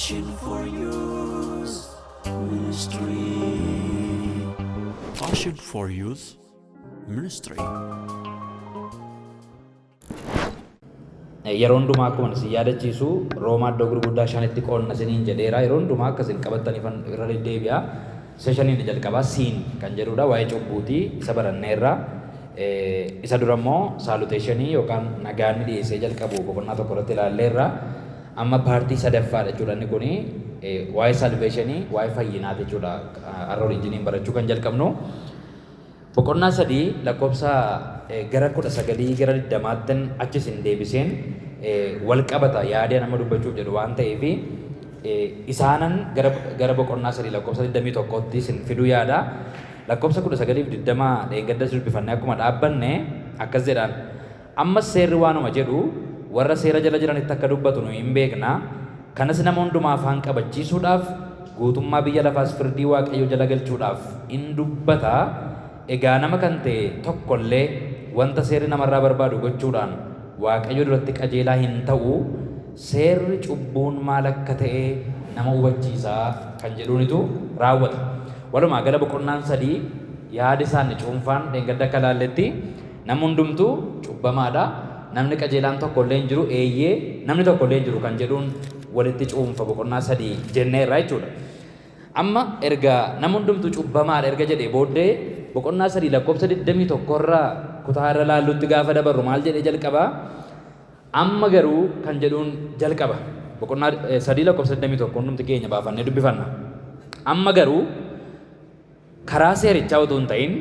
Passion for Youth Ministry. Passion for Youth Ministry. Yeroo hundumaa akkuma isin yaadachiisu Roomaa iddoo gurguddaa shanitti qoodna isiniin jedheera. Yeroo hundumaa akka isin qabattaniif irra deddeebi'a. Seeshaniin jalqabaa siin kan jedhudha. Waa'ee cubbuutii isa baranneerra. Isa dura immoo saaluteeshinii yookaan nagaan dhiyeessee jalqabu boqonnaa tokko irratti ilaalleerra. Amma paartii sadaffaadha jechuudha inni kuni waa'ee salveeshinii waa'ee fayyinaati jechuudha. Har'a wajjiniin barachuu kan jalqabnu. Boqonnaa 3 lakkoofsa gara 19 gara 20 achis hin deebiseen wal qabata yaada nama dubbachuuf jedhu waan ta'eef isaanan gara boqonnaa 3 lakkoofsa 21tti isin fiduu yaada. Lakkoofsa 19 fi 20 dheengadda dubbifannee akkuma dhaabbanne akkas jedhaan ammas seerri waanuma jedhu warra seera jala jiranitti akka dubbatu nu hin beekna. Kanas nama hundumaa afaan qabachiisuudhaaf guutummaa biyya lafaas firdii Waaqayyoo jala galchuudhaaf in dubbata. Egaa nama kan ta'e tokkollee wanta seerri namarraa barbaadu gochuudhaan Waaqayyo duratti qajeelaa hin ta'u. Seerri cubbuun maal akka ta'e nama hubachiisaa kan jedhuunitu raawwata. Walumaa gala boqonnaan 3 yaada isaanii cuunfaan dheengadda akka laalletti namni hundumtuu cubbamaadha. Namni qajeelaan tokkollee hin jiru eeyyee namni tokkollee hin jiru kan jedhuun walitti cuunfa boqonnaa 3 jenneerra jechuudha. Amma erga namni hundumtuu cubbamaadha erga jedhee booddee boqonnaa 3 lakkoofsa 21 irraa kutaa irra laallutti gaafa dabarru maal jedhee jalqaba? Amma garuu kan jedhuun jalqaba. Boqonnaa 3 lakkoofsa 21 hundumti keenya baafannee dubbifanna. Amma garuu karaa seerichaa utuu hin ta'in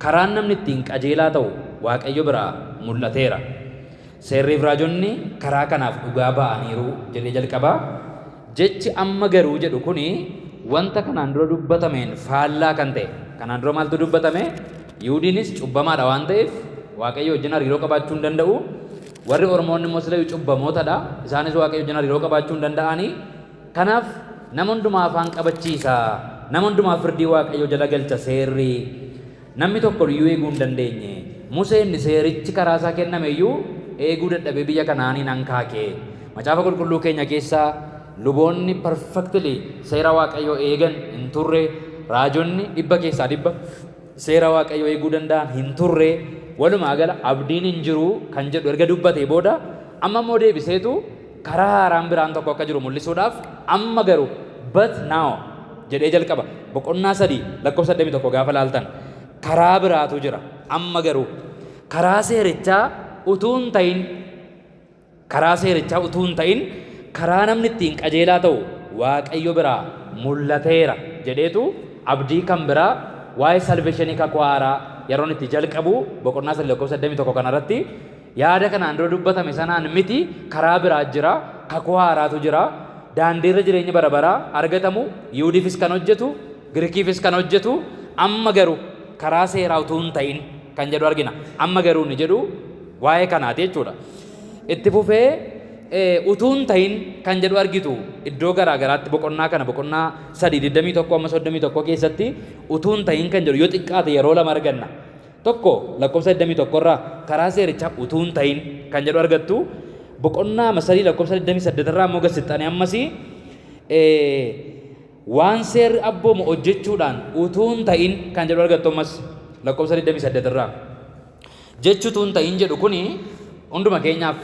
karaan namni ittiin qajeelaa ta'u Waaqayyo biraa mul'ateera. Seerriif raajonni karaa kanaaf dhugaa ba'aniiru jedhee jalqaba. Jechi amma garuu jedhu kuni wanta kanaan dura dubbatameen faallaa kan ta'e. Kanaan dura maaltu dubbatame? Yihuudiinis cubbamaadha waan ta'eef Waaqayyo wajjin hariiroo qabaachuu hin danda'u. Warri Oromoonni immoo sila cubbamootadha. Isaanis Waaqayyo wajjin hariiroo qabaachuu hin danda'ani. Kanaaf nama hundumaa afaan qabachiisa. Nama hundumaa firdii Waaqayyo jala galcha seerri. Namni tokko iyyuu eeguu hin dandeenye. Museen seerichi karaa isaa kenname iyyuu eeguu dadhabee biyya Kanaaniin hankaake. Macaafa qulqulluu keenya keessaa luboonni perfectly seera Waaqayyoo eegan hin turre. Raajonni 100 keessaa 100 seera Waaqayyoo eeguu danda'an hin turre. Walumaa gala abdiin hin jiru kan jedhu erga dubbatee booda amma immoo deebiseetu karaa haaraan biraan tokko akka jiru mul'isuudhaaf amma garuu but now jedhee jalqaba. Boqonnaa 3 lakkoofsa 21 gaafa laaltan karaa biraatu jira. Amma garuu karaa seerichaa utuu hin ta'in karaa namni ittiin qajeelaa ta'u Waaqayyo biraa mul'ateera jedheetu abdii kan biraa waa'ee salveeshinii kakuu haaraa yeroon itti jalqabu boqonnaa 3 lakkoofsa 21 kanarratti yaada kanaan dura dubbatame sanaan miti karaa biraa jira kakuu haaraatu jira. Daandiirra jireenya bara baraa argatamu Yihuudiifis kan hojjetu Girikiifis kan hojjetu amma garuu karaa seeraa utuu hin ta'in kan jedhu argina. Amma garuu ni jedhu waa'ee kanaati jechuudha. Itti fufee utuu hin ta'in kan jedhu argitu iddoo garaa garaatti boqonnaa kana boqonnaa 3:21 amma 31 keessatti utuu hin ta'in kan jedhu yoo xiqqaate yeroo lama arganna. Tokko lakkoofsa 21 irraa karaa seerichaa utuu hin ta'in kan jedhu argattu. Boqonnaa 3 lakkoofsa 28 irraa immoo gasixxanii ammasii waan seerri abboomu hojjechuudhaan utuu hin ta'in kan jedhu argattu ammas lakkoofsa 28 irraa. Jechi utuu hin ta'in jedhu kuni hunduma keenyaaf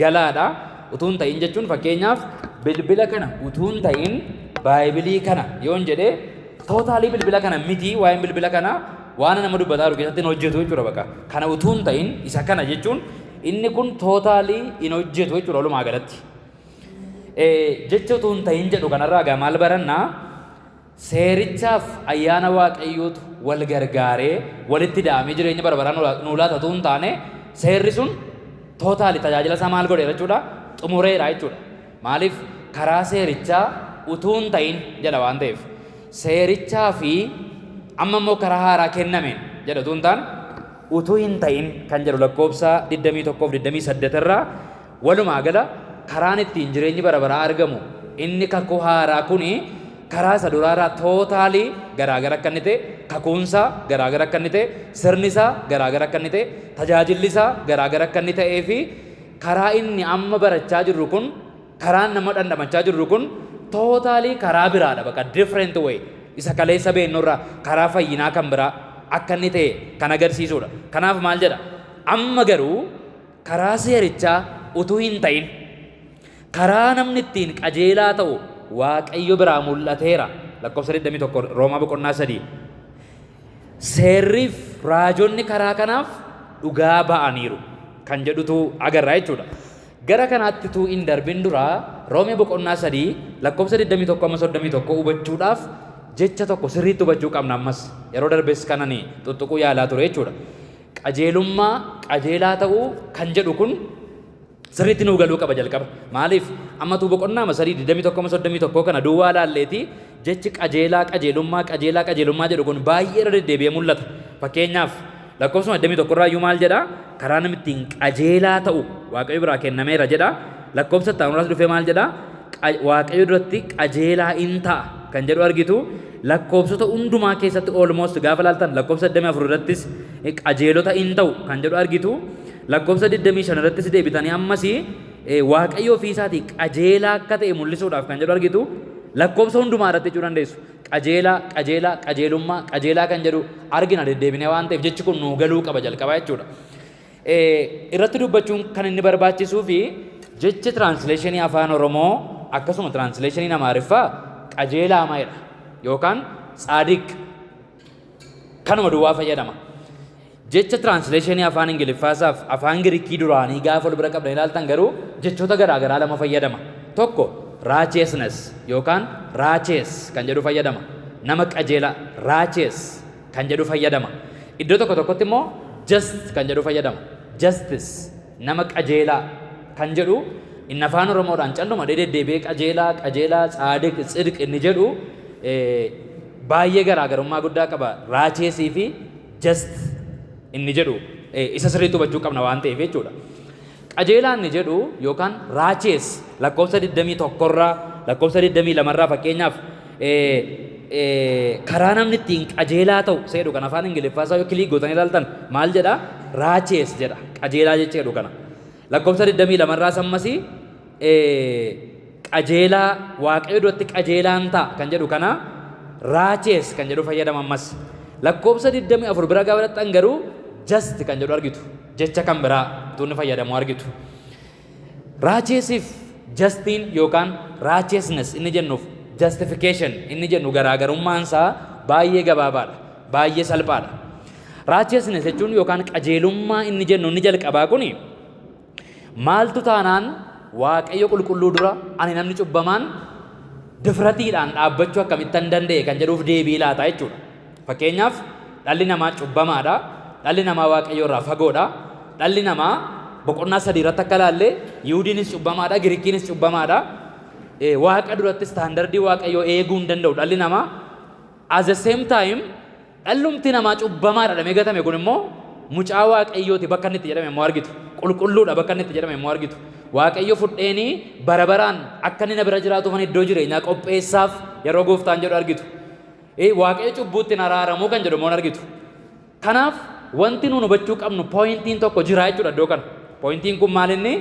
galaadha. Utuu hin ta'in jechuun fakkeenyaaf bilbila kana utuu hin ta'in baayibilii kana yoon jedhee tootaalii bilbila kana miti waa'een bilbila kana waan nama dubbataa jiru keessatti hin hojjetu jechuudha bakka. Kana utuu hin ta'in isa kana jechuun inni kun tootaalii hin hojjetu jechuudha walumaa galatti. Jecha utuu hin ta'in jedhu kanarraa egaa maal barannaa? Seerichaaf ayyaana Waaqayyootu wal gargaaree walitti daamee jireenya bara baraa nuu laata utuu hin taane seerri sun tootaalii tajaajila isaa maal godheera jechuudha? Xumureera jechuudha. Maaliif karaa seerichaa utuu hin ta'in jedha waan ta'eef. Seerichaa fi amma immoo karaa haaraa kennameen jedha utuu hin taane utuu hin ta'in kan jedhu lakkoofsa 21 fi 28 irraa walumaa gala karaan ittiin jireenyi bara baraa argamu inni kakuu haaraa kuni karaa isa duraarraa tootaalii garaagara akka inni ta'e kakuunsaa garaagara akka inni ta'e sirnisaa garaagara akka inni ta'e tajaajillisaa garaagara akka inni ta'ee fi karaa inni amma barachaa jirru kun karaan nama dhandhamachaa jirru kun tootaalii karaa biraadha bakka different way isa kaleessa beennurraa karaa fayyinaa kan biraa akka inni ta'e kan agarsiisudha. Kanaaf maal jedha amma garuu karaa seerichaa utuu hin ta'in karaa namni ittiin qajeelaa ta'u Waaqayyo biraa mul'ateera. Lakkoofsa 21 Roomaa boqonnaa 3 seerriif raajonni karaa kanaaf dhugaa ba'aniiru kan jedhutu agarraa jechuudha. Gara kanaatti tuu hin darbin duraa Roomee boqonnaa 3 lakkoofsa 21 hubachuudhaaf jecha tokko sirriitti hubachuu qabna. Ammas yeroo darbees kanani tuttuquu yaalaa ture jechuudha. Qajeelummaa qajeelaa ta'uu kan jedhu kun sirriitti nuu galuu qaba jalqaba. Maaliif amma tuu boqonnaa 21 kana duwwaa laalleeti jechi qajeelaa qajeelummaa jedhu kun baay'ee irra deddeebi'ee mul'ata. Fakkeenyaaf lakkoofsuma 21 irraa iyyuu maal jedha karaa namni ittiin qajeelaa ta'u Waaqayyo biraa kennameera jedha. Lakkoofsa 7 dhufee maal jedha Waaqayyo duratti qajeelaa in ta'a kan jedhu argitu. Lakkoofsota hundumaa keessatti almost gaafa laaltan lakkoofsa 24 irrattis qajeelota in ta'u kan jedhu argitu. Lakkoofsa 25 irrattis deebitanii ammas Waaqayyo ofii isaatii qajeelaa akka ta'e mul'isuudhaaf kan jedhu argitu. Lakkoofsa hundumaa irratti jechuu dandeessu. Qajeelummaa kan jedhu argina deddeebinee waan ta'eef jechi kun nuu galuu qaba jalqabaa jechuudha. Irratti dubbachuun kan inni barbaachisuu fi jechi translationii afaan Oromoo akkasuma translationii Amaariffaa qajeelaa maalidha yookaan tsaadiq kanuma duwwaa fayyadama. Jecha translationii afaan Ingiliffaasaaf afaan Giriikii duraanii gaafa ol bira qabdan ilaaltan garuu jechoota garaagaraa lama fayyadama. Tokko righteousness yookaan righteous kan jedhu fayyadama. Nama qajeelaa righteous kan jedhu fayyadama. Iddoo tokkotti immoo just kan jedhu fayyadama. Justice nama qajeelaa kan jedhu inni afaan Oromoodhaan calluma deddeebi'ee qajeelaa tsaadiq tsidiq inni jedhu baay'ee garaagarummaa guddaa qaba. Righteous fi just inni jedhu isa sirriitti hubachuu qabna waan ta'eef jechuudha. Qajeelaa inni jedhu yookaan righteous lakkoofsa 21 irraa lakkoofsa 22 irraa fakkeenyaaf karaa namni ittiin qajeelaa ta'u seedhu kan afaan Ingiliffaasaa yoo kilii gootanii ilaaltan maal jedha righteous jedha qajeelaa jecha jedhu kana. Lakkoofsa 22 irraa sammas qajeelaa Waaqayyo duratti qajeelaan ta'a kan jedhu kana righteous kan jedhu fayyadama ammas. Lakkoofsa 24 bira gaafa dhaqxan garuu just kan jedhu argitu. Jecha kan biraa tuunni fayyadamu argitu. Righteousif justiin yookaan righteousness inni jennuuf justification inni jennu garaagarummaan isaa baay'ee gabaabaadha. Baay'ee salphaadha. Righteousness jechuun yookaan qajeelummaa inni jennu inni jalqabaa kuni maaltu taanaan Waaqayyo qulqulluu dura ani namni cubbamaan difratiidhaan dhaabbachuu akkamittan danda'e kan jedhuuf deebii laata jechuudha. Fakkeenyaaf dhalli namaa cubbamaadha. Dhalli namaa Waaqayyo irraa fagoodha. Dhalli namaa boqonnaa 3 irratti akka laallee Yihuudiinis cubbamaadha, Giriikiinis cubbamaadha. Waaqa duratti staandardii Waaqayyoo eeguu hin danda'u dhalli namaa. At the same time dhallumti namaa cubbamaadha jedhamee gatame kun immoo mucaa Waaqayyooti bakka inni itti jedhame immoo argitu. Qulqulluudha bakka inni itti jedhame immoo argitu. Waaqayyo fudheenii bara baraan akka inni na bira jiraatuufan iddoo jireenyaa qopheessaaf yeroo gooftaan jedhu argitu. Waaqayyo cubbuutti araaramuu kan jedhu immoo argitu. Kanaaf wanti nuun hubachuu qabnu pooyintiin tokko jira jechuudha iddoo kana. Pooyintiin kun maal inni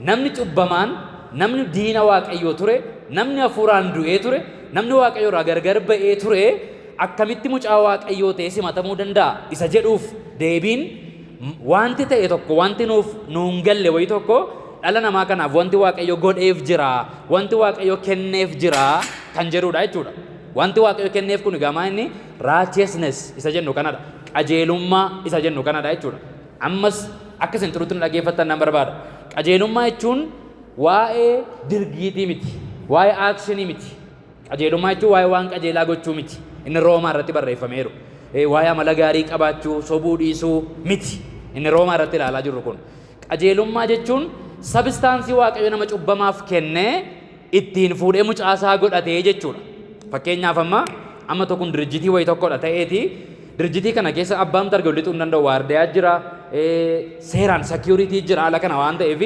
namni cubbamaan namni diina Waaqayyoo ture namni hafuuraan du'ee ture namni Waaqayyoo irraa gargar ba'ee ture akkamitti mucaa Waaqayyoo ta'ee simatamuu danda'a isa jedhuuf deebiin wanti ta'e tokko wanti nuun galle wayi tokko dhala namaa kanaaf wanti Waaqayyo godheef jira wanti Waaqayyo kenneef jira kan jedhudha jechuudha. Wanti Waaqayyo kenneef kun gamaa inni righteousness isa jennu kanadha. Qajeelummaa isa jennu kanadha jechuudha. Ammas akka isin turutti dhaggeeffattan nan barbaada. Qajeelummaa jechuun waa'ee dirgiitii miti. Waa'ee aakshinii miti. Qajeelummaa jechuun waa'ee waan qajeelaa gochuu miti. Inni Roomaa irratti barreeffameeru. Waa'ee amala gaarii qabaachuu, sobuu dhiisuu miti. Inni Roomaa irratti ilaalaa jirru kun. Qajeelummaa jechuun sabistaansii Waaqayyo nama cubbamaaf kennee ittiin fuudhee mucaasaa godhatee jechuudha. Fakkeenyaaf amma tokko dirjitii wayii tokkodha ta'eeti. Dirjitii kana keessa abbaan targa walitti hin danda'u waardiyaa jira, seeraan security jira ala kana waan ta'eef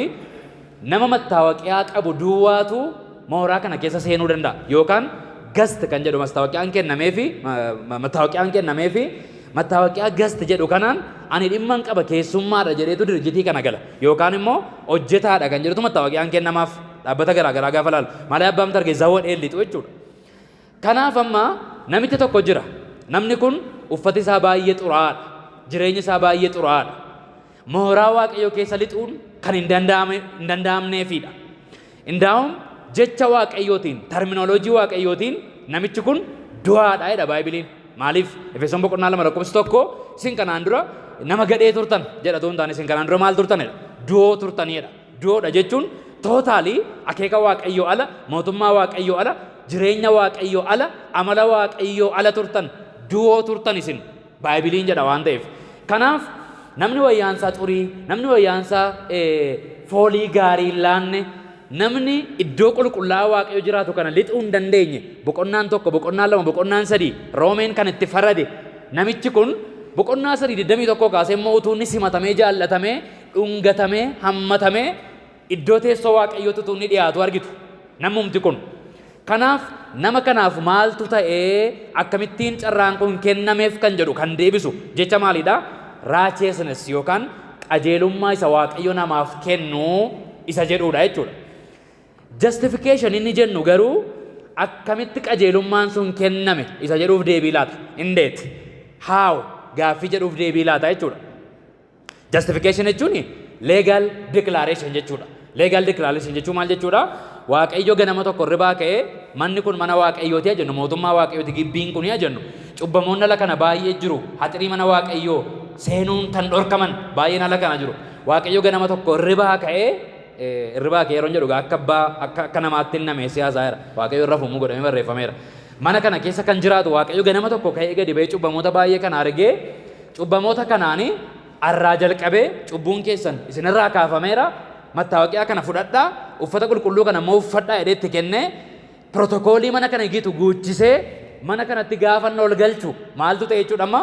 nama mattaawaqiyaa qabu duwwaatu mooraa kana keessa seenuu danda'a yookaan gast kan jedhu mattaawaqiyaa gast jedhu kanaan ani dhimman qaba keessummaadha jedheetu dirjitii kana gala yookaan immoo hojjetaadha kan jedhutu mattaawaqiyaan kennamaaf dhaabbata garaagaraa gaafa laalu malee abbaan arge zawwa dheellixu jechuudha. Kanaaf amma namichi tokko jira. Namni kun uffati isaa baay'ee xuraa'aadha. Jireenyi isaa baay'ee xuraa'aadha. Mooraa Waaqayyoo keessa lixuun kan hin danda'amneefidha. Indaa'um jecha Waaqayyootiin, terminoloojii Waaqayyootiin namichi kun du'aadha jedha Baaybiliin. Maaliif Efesoon boqonnaa 2:1 isin kanaan dura nama gadhee turtan jedha tuun taane isin kanaan dura maal turtanidha? Du'oo turtanidha. Du'oodha jechuun tootaalii akeeka Waaqayyoo ala, mootummaa Waaqayyoo ala, jireenya Waaqayyoo ala, amala Waaqayyoo ala turtan, du'oo turtan isin Baaybiliin jedha waan ta'eef. Kanaaf namni wayyaansaa xurii, namni wayyaansaa foolii gaarii hin laanne, namni iddoo qulqullaa'aa Waaqayyo jiraatu kana lixuu hin dandeenye boqonnaan tokko, boqonnaan lama, boqonnaan sadii Roomeen kan itti farade namichi kun boqonnaa 3:21 kaasee immoo utuu inni simatamee jaallatamee dhungatamee hammatamee iddoo teessoo Waaqayyootti utuu inni dhiyaatu argitu namumti kun. Kanaaf nama kanaaf maaltu ta'ee akkamittiin carraan kun kennameef kan jedhu kan deebisu jecha maalidha? Righteousness yookaan qajeelummaa isa Waaqayyo namaaf kennu isa jedhudha jechuudha. Justification inni jennu garuu akkamitti qajeelummaan sun kenname isa jedhuuf deebii laata? Indeet? How? Gaaffii jedhuuf deebii laata jechuudha. Justification jechuun legal declaration jechuudha. Legal declaration jechuun maal jechuudha? Waaqayyo ganama tokko irraa ka'ee manni kun mana Waaqayyooti jennu, mootummaa Waaqayyooti gibbiin kun jennu. Cubbamoonni ala kana baay'ee jiru. Haxirii mana Waaqayyoo seenuun kan dhorkaman baay'een ala kana jiru. Waaqayyo ganama tokko irraa ka'ee yeroo jedhu akka namaatti hinname siyaasaa jira. Waaqayyo irra fuumuu godhamee barreeffameera. Mana kana keessa kan jiraatu Waaqayyo ganama tokko ka'ee gadi ba'ee cubbamoota baay'ee kana argee cubbamoota kanaanii arraa jalqabee cubbuun keessan isinirraa kaafameera. Mattaawoqiyaa kana fudhadhaa, uffata qulqulluu kana immoo uffadhaa jedhee itti kennee pirootokoolii mana kana gitu guuchisee mana kanatti gaafanna ol galchu maaltu ta'e jechuudha amma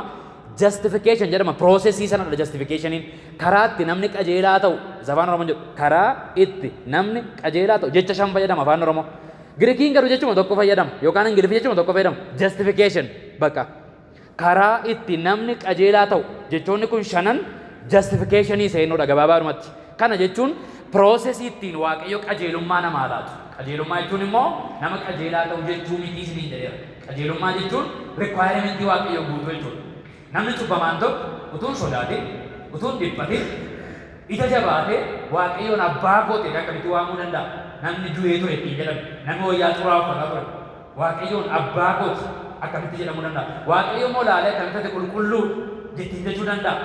justification jedhama. Proosesii sanadha justificationiin. Karaa itti namni qajeelaa ta'u afaan Oromoo jedhu karaa itti namni qajeelaa ta'u jecha 5 fayyadama afaan Oromoo. Girikiin garuu jechuma tokko fayyadama yookaan Ingiliffii jechuma tokko fayyadama. Justification bakka karaa itti namni qajeelaa ta'u jechoonni kun 5 justificationii seenuudha gabaabaadhumatti. Kana jechuun proosesii ittiin Waaqayyo qajeelummaa namaa laatu. Qajeelummaa jechuun immoo nama qajeelaa ta'u jechuu miti isiniin jedheera. Qajeelummaa jechuun requirement Waaqayyo guutuu jechuudha. Namni cubbamaan tokko utuun sodaatin, utuun dhiphatin, ija jabaatee Waaqayyoon abbaa kootee akkamitti waamuu danda'a? Namni du'ee ture ittiin jedhame, namni wayyaa xuraa uffataa ture. Waaqayyoon abbaa kooti akkamitti jedhamuu danda'a? Waaqayyo immoo laalee akkamitti qulqulluu jettiin jechuu danda'a?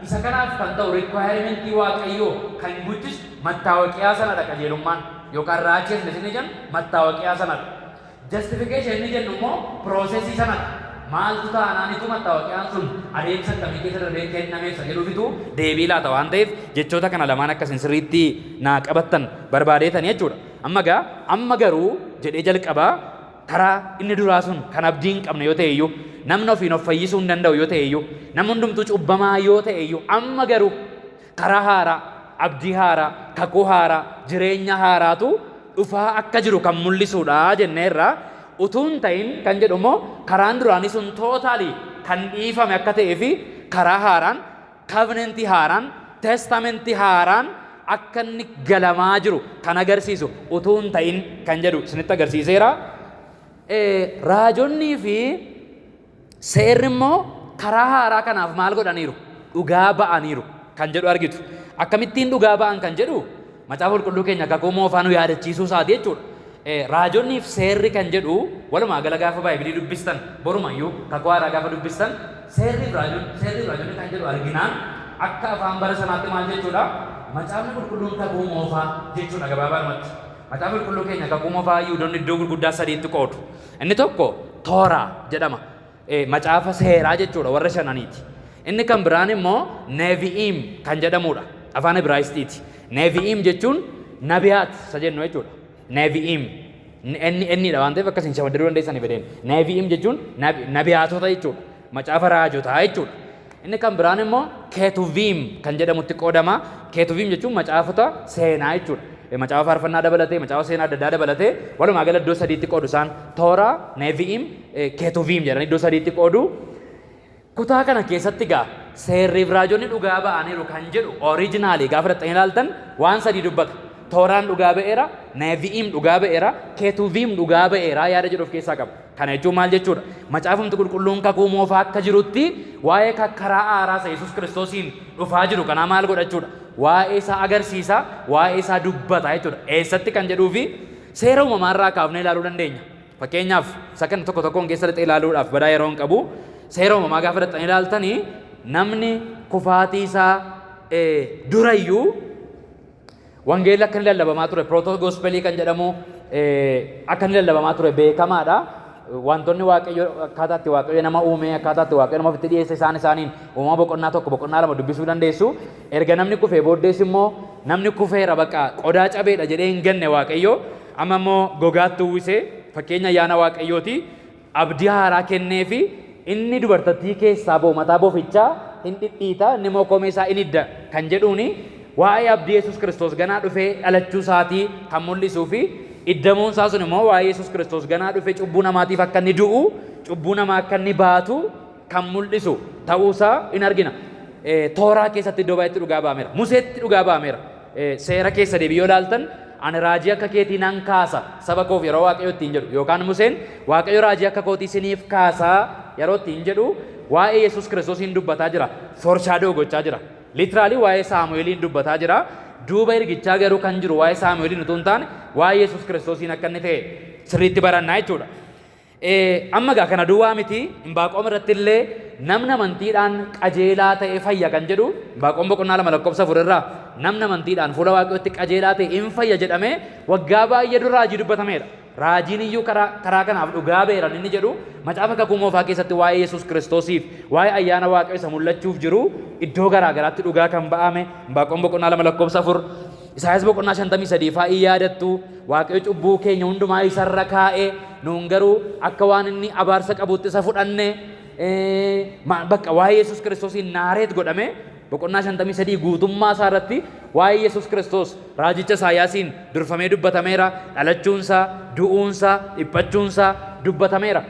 Isa kanaaf kan ta'u requirement Waaqayyoo kan guutus mattaawoqiyaa sanadha qajeelummaan yookaan righteousness inni jennu mattaawoqiyaa sanadha. Justification inni jennu immoo proosesii sanadha. Maaltu taanaanitu mattaawoqiyaan sun adeemsa akkamii keessa darbee kennameef jedhuufitu deebii laata waan ta'eef jechoota kana lamaan akkasiin sirriitti naa qabattan barbaadeetanii jechuudha. Amma garuu jedhee jalqabaa karaa inni duraa sun kan abdii hin qabne yoo ta'e iyyuu namni ofiin of fayyisuu hin danda'u yoo ta'e iyyuu namni hundumtuu cubbamaa yoo ta'e iyyuu amma garuu karaa haaraa, abdii haaraa, kakuu haaraa, jireenya haaraatu dhufaa akka jiru kan mul'isuudha jenneerra. Utuun ta'in kan jedhu immoo karaan duraanii sun tootaalii kan dhiifame akka ta'ee fi karaa haaraan, covenantii haaraan, testamentii haaraan akka inni galamaa jiru kan agarsiisu utuun ta'in kan jedhu isinitti agarsiiseera. Raajonnii fi seerri immoo karaa haaraa kanaaf maal godhaniiru? Dhugaa ba'aniiru kan jedhu argitu. Akkamittiin dhugaa ba'an kan jedhu macaafa qulqulluu keenya kakuu moofaa nu yaadachiisuu isaati jechuudha. Raajonnii fi seerri kan jedhu walumaa gala gaafa Baayibilii dubbistan borumayyuu kakuu haaraa gaafa dubbistan seerri fi raajonni kan jedhu arginaan akka afaan bara sanaatti maal jechuudha? Macaafni qulqulluun kakuu moofaa jechuudha gabaabaadhumatti. Macaafa qulqulluu keenya kakuu moofaa Yihuudoonni iddoo gurguddaa sadiitti qoodu. Inni tokko Tooraa jedhama. Macaafa seeraa jechuudha warra shananiiti. Inni kan biraan immoo Neevi'iim kan jedhamudha afaan Ibraayistiiti. Neevi'iim jechuun nabiyaat isa jennu jechuudha. Neevi'iim innidha waan ta'eef akkasiin shamaddaruu dandeessanii fedheen. Neevi'iim jechuun nabiyaatota jechuudha. Macaafa raajotaa jechuudha. Inni kan biraan immoo Keetuviim kan jedhamutti qoodama. Keetuviim jechuun macaafota seenaa jechuudha. Macaafa faarfannaa dabalatee, macaafa seenaa adda addaa dabalatee walumaa gala iddoo sadiitti qoodu isaan Tooraa, Neevi'iim, Keetuviim jedhanii iddoo sadiitti qoodu. Kutaa kana keessatti gaa seerriif raajonni dhugaa ba'aniiru kan jedhu oriijinaalii gaafa dhaxxanii ilaaltan waan sadii dubbata. tooraan dhugaa ba'eera, neevi'iim dhugaa ba'eera, keetuviim dhugaa ba'eera yaada jedhu of keessaa qaba. Kana jechuun maal jechuudha? Macaafumti qulqulluun kakuu moofaa akka jirutti waa'ee karaa haaraa isa Yesuus Kiristoosiin dhufaa jiru kanaa maal godha jechuudha? Waa'ee isaa agarsiisa, waa'ee isaa dubbata jechuudha. Eessatti kan jedhuu fi seera uumamaarraa kaafnee ilaaluu dandeenya. Fakkeenyaaf isa kana tokko tokkoon keessa dhaqee ilaaluudhaaf badaa yeroo hin qabu. Seera uumamaa gaafa dhaqxanii ilaaltanii namni kufaatii isaa durayyuu wangeelli akka inni lallabamaa ture, proto gospelii kan jedhamu akka inni lallabamaa ture beekamaadha. Wantoonni waaqayyo akkaataa itti waaqayyo nama uume, akkaataa itti waaqayyo nama ofitti dhiyeesse isaaniin uumama boqonnaa tokko boqonnaa lama dubbisuu dandeessu. Erga namni kufee booddees immoo namni kufeera baqa qodaa cabeedha jedhee hin ganne waaqayyo amma immoo gogaatti uwwisee fakkeenya ayyaana waaqayyooti abdii haaraa kennee fi inni dubartattii keessaa mataa bofichaa hin dhidhiita inni immoo koomee isaa in idda kan jedhuuni waa'ee abdii Yesuus Kiristoos ganaa dhufee dhalachuu isaatii kan mul'isuu fi iddamuun isaa sun immoo waa'ee Yesuus Kiristoos ganaa dhufee cubbuu namaatiif akka inni du'u, cubbuu namaa akka inni baatu kan mul'isu ta'uusaa in argina. Tooraa keessatti iddoo baay'eetti dhugaa ba'ameera. Museetti dhugaa ba'ameera. Seera keessa deebi'ee ilaaltan ani raajii akka keetii nan kaasa saba koof yeroo waaqayyo ittiin jedhu yookaan Museen waaqayyo raajii akka kootii isiniif kaasaa yeroo ittiin jedhu waa'ee Yesuus Kiristoosiin dubbataa jira. Forshaadoo gochaa jira. Litiraalii waa'ee Saamu'eeliin dubbataa jira. Duuba ergichaa garuu kan jiru waa'ee Saamu'eeliin utuu hin taane waa'ee Yesuus Kiristoosiin akka inni ta'e sirriitti barannaa jechuudha. Amma gaa kana duwwaa miti Inbaaqoom irratti illee namni amantiidhaan qajeelaa ta'e fayya kan jedhu Inbaaqoom boqonnaa 2:4 irraa namni amantiidhaan fuula waaqayyootti qajeelaa ta'e in fayya jedhamee waggaa baay'ee dura raajii dubbatameedha. Raajiin iyyuu karaa kanaaf dhugaa ba'eera inni jedhu macaafa kakuu moofaa keessatti waa'ee Yesuus Kiristoosiif waa'ee ayyaana waaqayyo isa mul'achuuf jiru iddoo garaa garaatti dhugaa kan ba'ame Inbaaqoom boqonnaa 2:4 Isaayaas boqonnaa 53 fa'ii yaadattu waaqayyo cubbuu keenya hundumaa isarra kaa'ee nuun garuu akka waan inni abaarsa qabutti isa fudhanne bakka waa'ee Yesuus Kiristoosiin naareet godhame boqonnaa 53 guutummaa isaa irratti waa'ee Yesuus Kiristoos raajicha Isaayaasiin durfamee dubbatameera. Dhalachuunsaa, du'uunsaa, dhiphachuunsaa dubbatameera.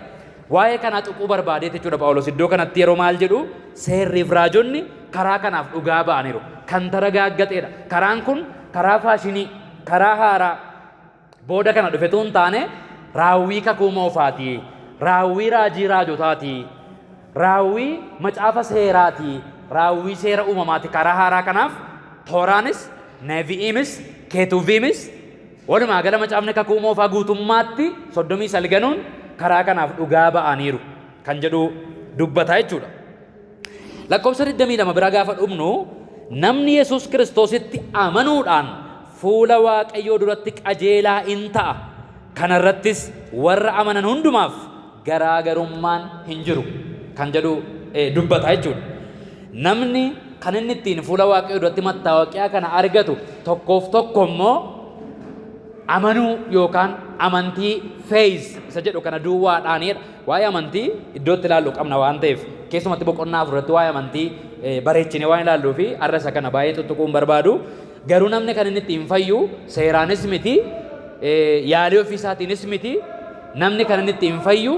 Waa'ee kanaa tuquu barbaadee jechuudha Phaawulos iddoo kanatti yeroo maal jedhu seerriif raajonni karaa kanaaf dhugaa ba'aniiru. Kan taragaaggateedha. Karaan kun karaa faashinii, karaa haaraa booda kana dhufetu hin taane raawwii kakuu moofaati, raawwii raajii raajotaati, raawwii macaafa seeraati, raawwii seera uumamaati. Karaa haaraa kanaaf tooraanis, neevi'iimis, keetuviimis walumaa gala macaafni kakuu moofaa guutummaatti 39 karaa kanaaf dhugaa ba'aniiru kan jedhu dubbataa jechuudha. Lakkoofsa 22 bira gaafa dhumnu namni Yesuus Kiristoositti amanuudhaan fuula Waaqayyoo duratti qajeelaa in ta'a. Kana irrattis warra amanan hundumaaf garaagarummaan hin jiru kan jedhu dubbataa jechuudha. Namni kan inni ittiin fuula Waaqayyoo duratti mattaawoqiyaa kana argatu tokkoof tokko immoo amanuu yookaan amantii feeyis isa jedhu kana duwwaadhaanidha. Waa'ee amantii iddootti ilaallu qabna waan ta'eef keessumatti boqonnaa afurratti waa'ee amantii bareechinee waan ilaalluu fi har'a isa kana baay'ee tuttuquun barbaadu. Garuu namni kan inni ittiin fayyu seeraanis miti, yaalii ofii isaatiinis miti. Namni kan inni ittiin fayyu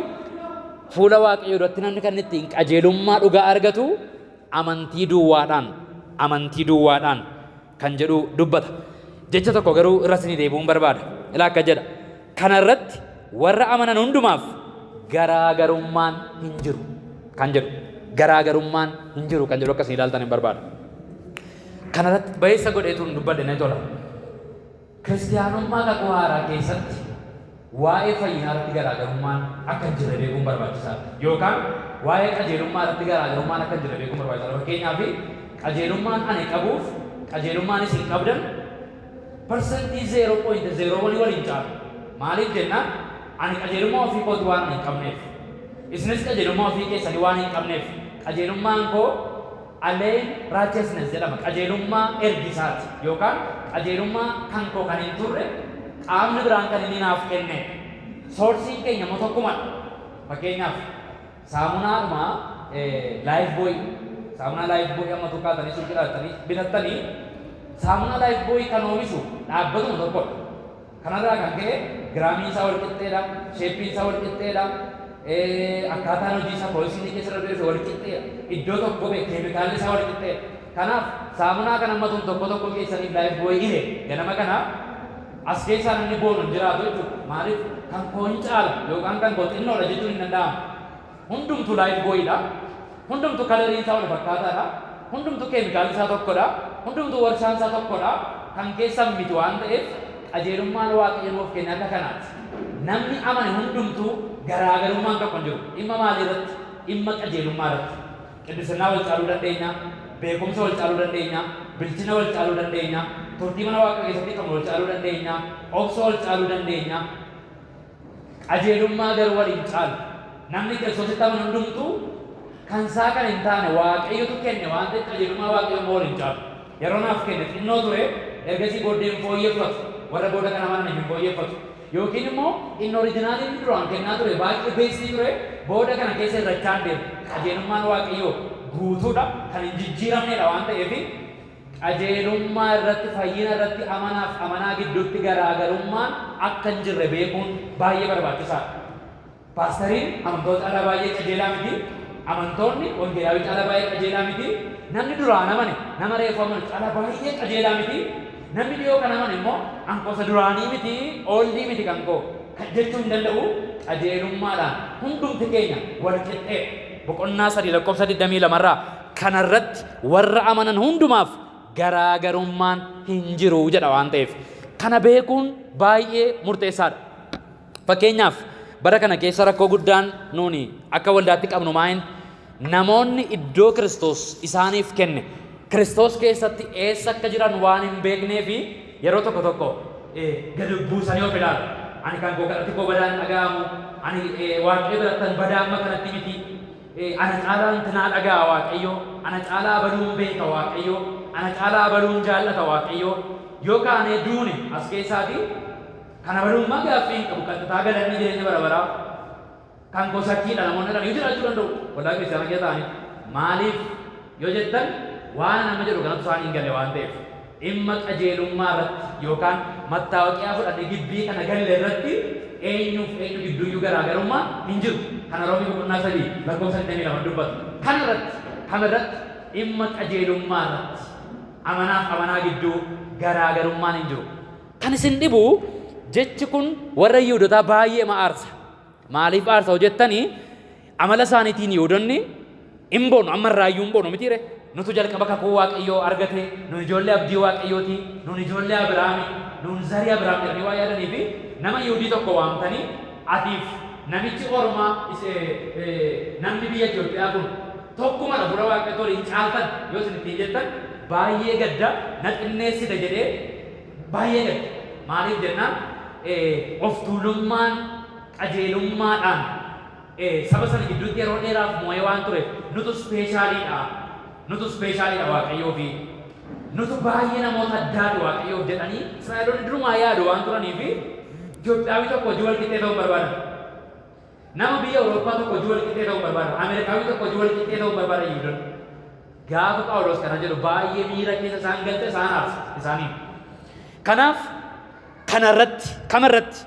fuula Waaqayyoo duratti namni kan inni ittiin qajeelummaa dhugaa argatu amantii duwwaadhaan kan jedhu dubbata. Jecha tokko garuu irra isinii deebi'uun barbaada. Ilaa akka jedha. Kana irratti warra amanan hundumaaf garaagarummaan hin jiru kan jedhu. Garaagarummaan hin jiru kan jedhu akkasiin ilaaltan hin barbaada. Kana irratti ba'eessa godheetuun dubbadhe ni tola. Kiristiyaanummaa kakuu haaraa keessatti waa'ee fayyinaa irratti garaagarummaan akka hin jirre beekuun barbaachisaadha. Yookaan waa'ee qajeelummaa irratti garaagarummaan akka hin jirre beekuun barbaachisaadha. Fakkeenyaaf qajeelummaan ani qabuuf qajeelummaan isin qabdan persentii 0.01 waliin caalu. Maaliif jennaan ani qajeelummaa ofii kooti waan hin qabneef. Isinis qajeelummaa ofii keessanii waan hin qabneef. Qajeelummaan koo alleen righteousness jedhama. Qajeelummaa ergisaati yookaan qajeelummaa kan koo kan hin turre qaamni biraan kan inni naaf kenne. Soorsiin keenya immoo tokkumadha. Fakkeenyaaf saamunaadhuma Lifebuoy amma tukkaatanii sun jedhatanii bitattanii saamunaa Lifebuoy kan oomishu dhaabbatuma tokkodha. Kanarraa kan ka'e giraamiin isaa wal qixxeedha, sheeppiin isaa wal qixxeedha, akkaataan hojii isaa poolisiin keessa darbeef wal qixxeedha. Iddoo tokko keemikaalli isaa wal qixxeedha. Kanaaf saamunaa kan hammatuun tokko keessaniif Lifebuoy ihe ganama kana as keessaa namni boonu hin jiraatu jechuudha. Maaliif kan koo hin caalu yookaan kan koo xinnoodha jechuun hin danda'amu. Hundumtu laayif booyidha. Hundumtu kalorii isaa wal fakkaataadha. Hundumtu keemikaalli isaa tokkodha. Hundumtu warshaan isaa tokkodha. Kan keessan miti waan ta'eef qajeelummaan waaqayyo nuuf kenne akka kanaati. Namni amane hundumtuu garaagarummaan tokko hin jiru. Dhimma maalii irratti? Dhimma qajeelummaa irratti. Qiddisinaa wal caaluu dandeenya. Beekumsa wal caaluu dandeenya. Bilchina wal caaluu dandeenya. Turtii mana waaqa keessatti kan wal caaluu dandeenya. Obsa wal caaluu dandeenya. Qajeelummaa garuu waliin caalu. Namni Kiristoositti amanu hundumtuu kan isaa kan hin taane waaqayyotu kenne waan ta'eef qajeelummaa waaqayyo immoo waliin caalu. Yeroo naaf kenne xinnoo ture ergasii booddee hin fooyyeffatu. Warra booda kana mana hin fooyyeffatu. Yookiin immoo inni oriijinaaliin duraan kennaa ture baay'ee beeksisii ture booda kana keessa irrachaan deemu. Qajeelummaan waaqayyoo guutuudha kan hin jijjiiramnedha waan ta'eef qajeelummaa irratti fayyina irratti amanaaf amanaa gidduutti garaagarummaan akka hin jirre beekuun baay'ee barbaachisaadha. Paastariin amantoota caalaa baay'ee qajeelaa miti. Amantoonni wangeelaawii caalaa baay'ee qajeelaa miti. Namni duraan amane nama reefu amanu caalaa baay'ee qajeelaa miti. Namni dhiyoo kan amane immoo ankosa duraanii miti ooldii miti kan koo jechuu hin danda'u. Qajeelummaadhaan hundumti keenya wal qixxee boqonnaa 3:22 irraa kanarratti warra amanan hundumaaf garaagarummaan hin jiru jedha waan ta'eef kana beekuun baay'ee murteessaadha. Fakkeenyaaf bara kana keessa rakkoo guddaan nuuni akka waldaatti qabnu maayin namoonni iddoo Kiristoos isaaniif kenne Kiristoos keessatti eessa akka jiran waan hin beeknee fi yeroo tokko tokko gadi buusanii of ilaalu. Ani kan koo kadhatti koo badaan dhaga'amu, ani waaqayyo birattan badaa amma kanatti miti, ana caalaa tinaa dhaga'a waaqayyo, ana caalaa baduun beeka waaqayyo, ana caalaa baduun jaallata waaqayyo. Yoo kaanee duune as keessaatii kana barummaa gaaffii hin qabu kan tataa galanni jireenya bara baraa kan gosakkiidha namoonni dhaan yoo jiraachuu danda'u waldaa kiristaana keessa ta'anii maaliif yoo jettan waan nama jedhu kanatu isaan hin galle waan ta'eef dhimma qajeelummaa irratti yookaan mattaawoqiyaa fudhate gibbii kana galle irratti eenyuuf eenyu gidduuyyuu garaagarummaa hin jiru. Kana Roomii boqonnaa 3:22 dubbatu. Kana irratti dhimma qajeelummaa irratti amanaaf amanaa gidduu garaagarummaan hin jiru. Kan isin dhibu jechi kun warra Yihuudootaa baay'ee aarsa. Maaliif aarsa hojjettanii amala isaaniitiin Yihuudoonni hin boonu ammarraayyuu hin boonu mitiire. Nutu jalqaba kakuu waaqayyoo argate, nun ijoollee abdii waaqayyooti, nun ijoollee Abiraami, nun zarii Abiraam jedhanii waa yaadanii fi nama Yihuudii tokko waamtanii atiif namichi ormaa namni biyya Itoophiyaa kun tokkumadha bura waaqayyoo waliin caaltan yoo isin ittiin jettan baay'ee gadda na xinneessite jedhee baay'ee gadda. Maaliif jennaan of tuulummaan qajeelummaadhaan saba sana gidduutti yeroo dheeraaf moo'ee waan tureef nutu ispeeshaaliidha. Nutu ispeeshaaliidha waaqayyoo fi nutu baay'ee namoota addaati waaqayyoof jedhanii Israa'eloonni durumaa yaadu waan turanii fi Itoophiyaawii tokko hojii wal qixxee ta'uu barbaadan. Nama biyya Awurooppaa tokko hojii wal qixxee ta'uu barbaadan. Ameerikaawii tokko hojii wal qixxee ta'uu barbaadan Yihuudoonni. Gaafa Phaawulos kana jedhu baay'ee miira keessa isaan galte isaan aarsa isaanii. Kanaaf kamarratti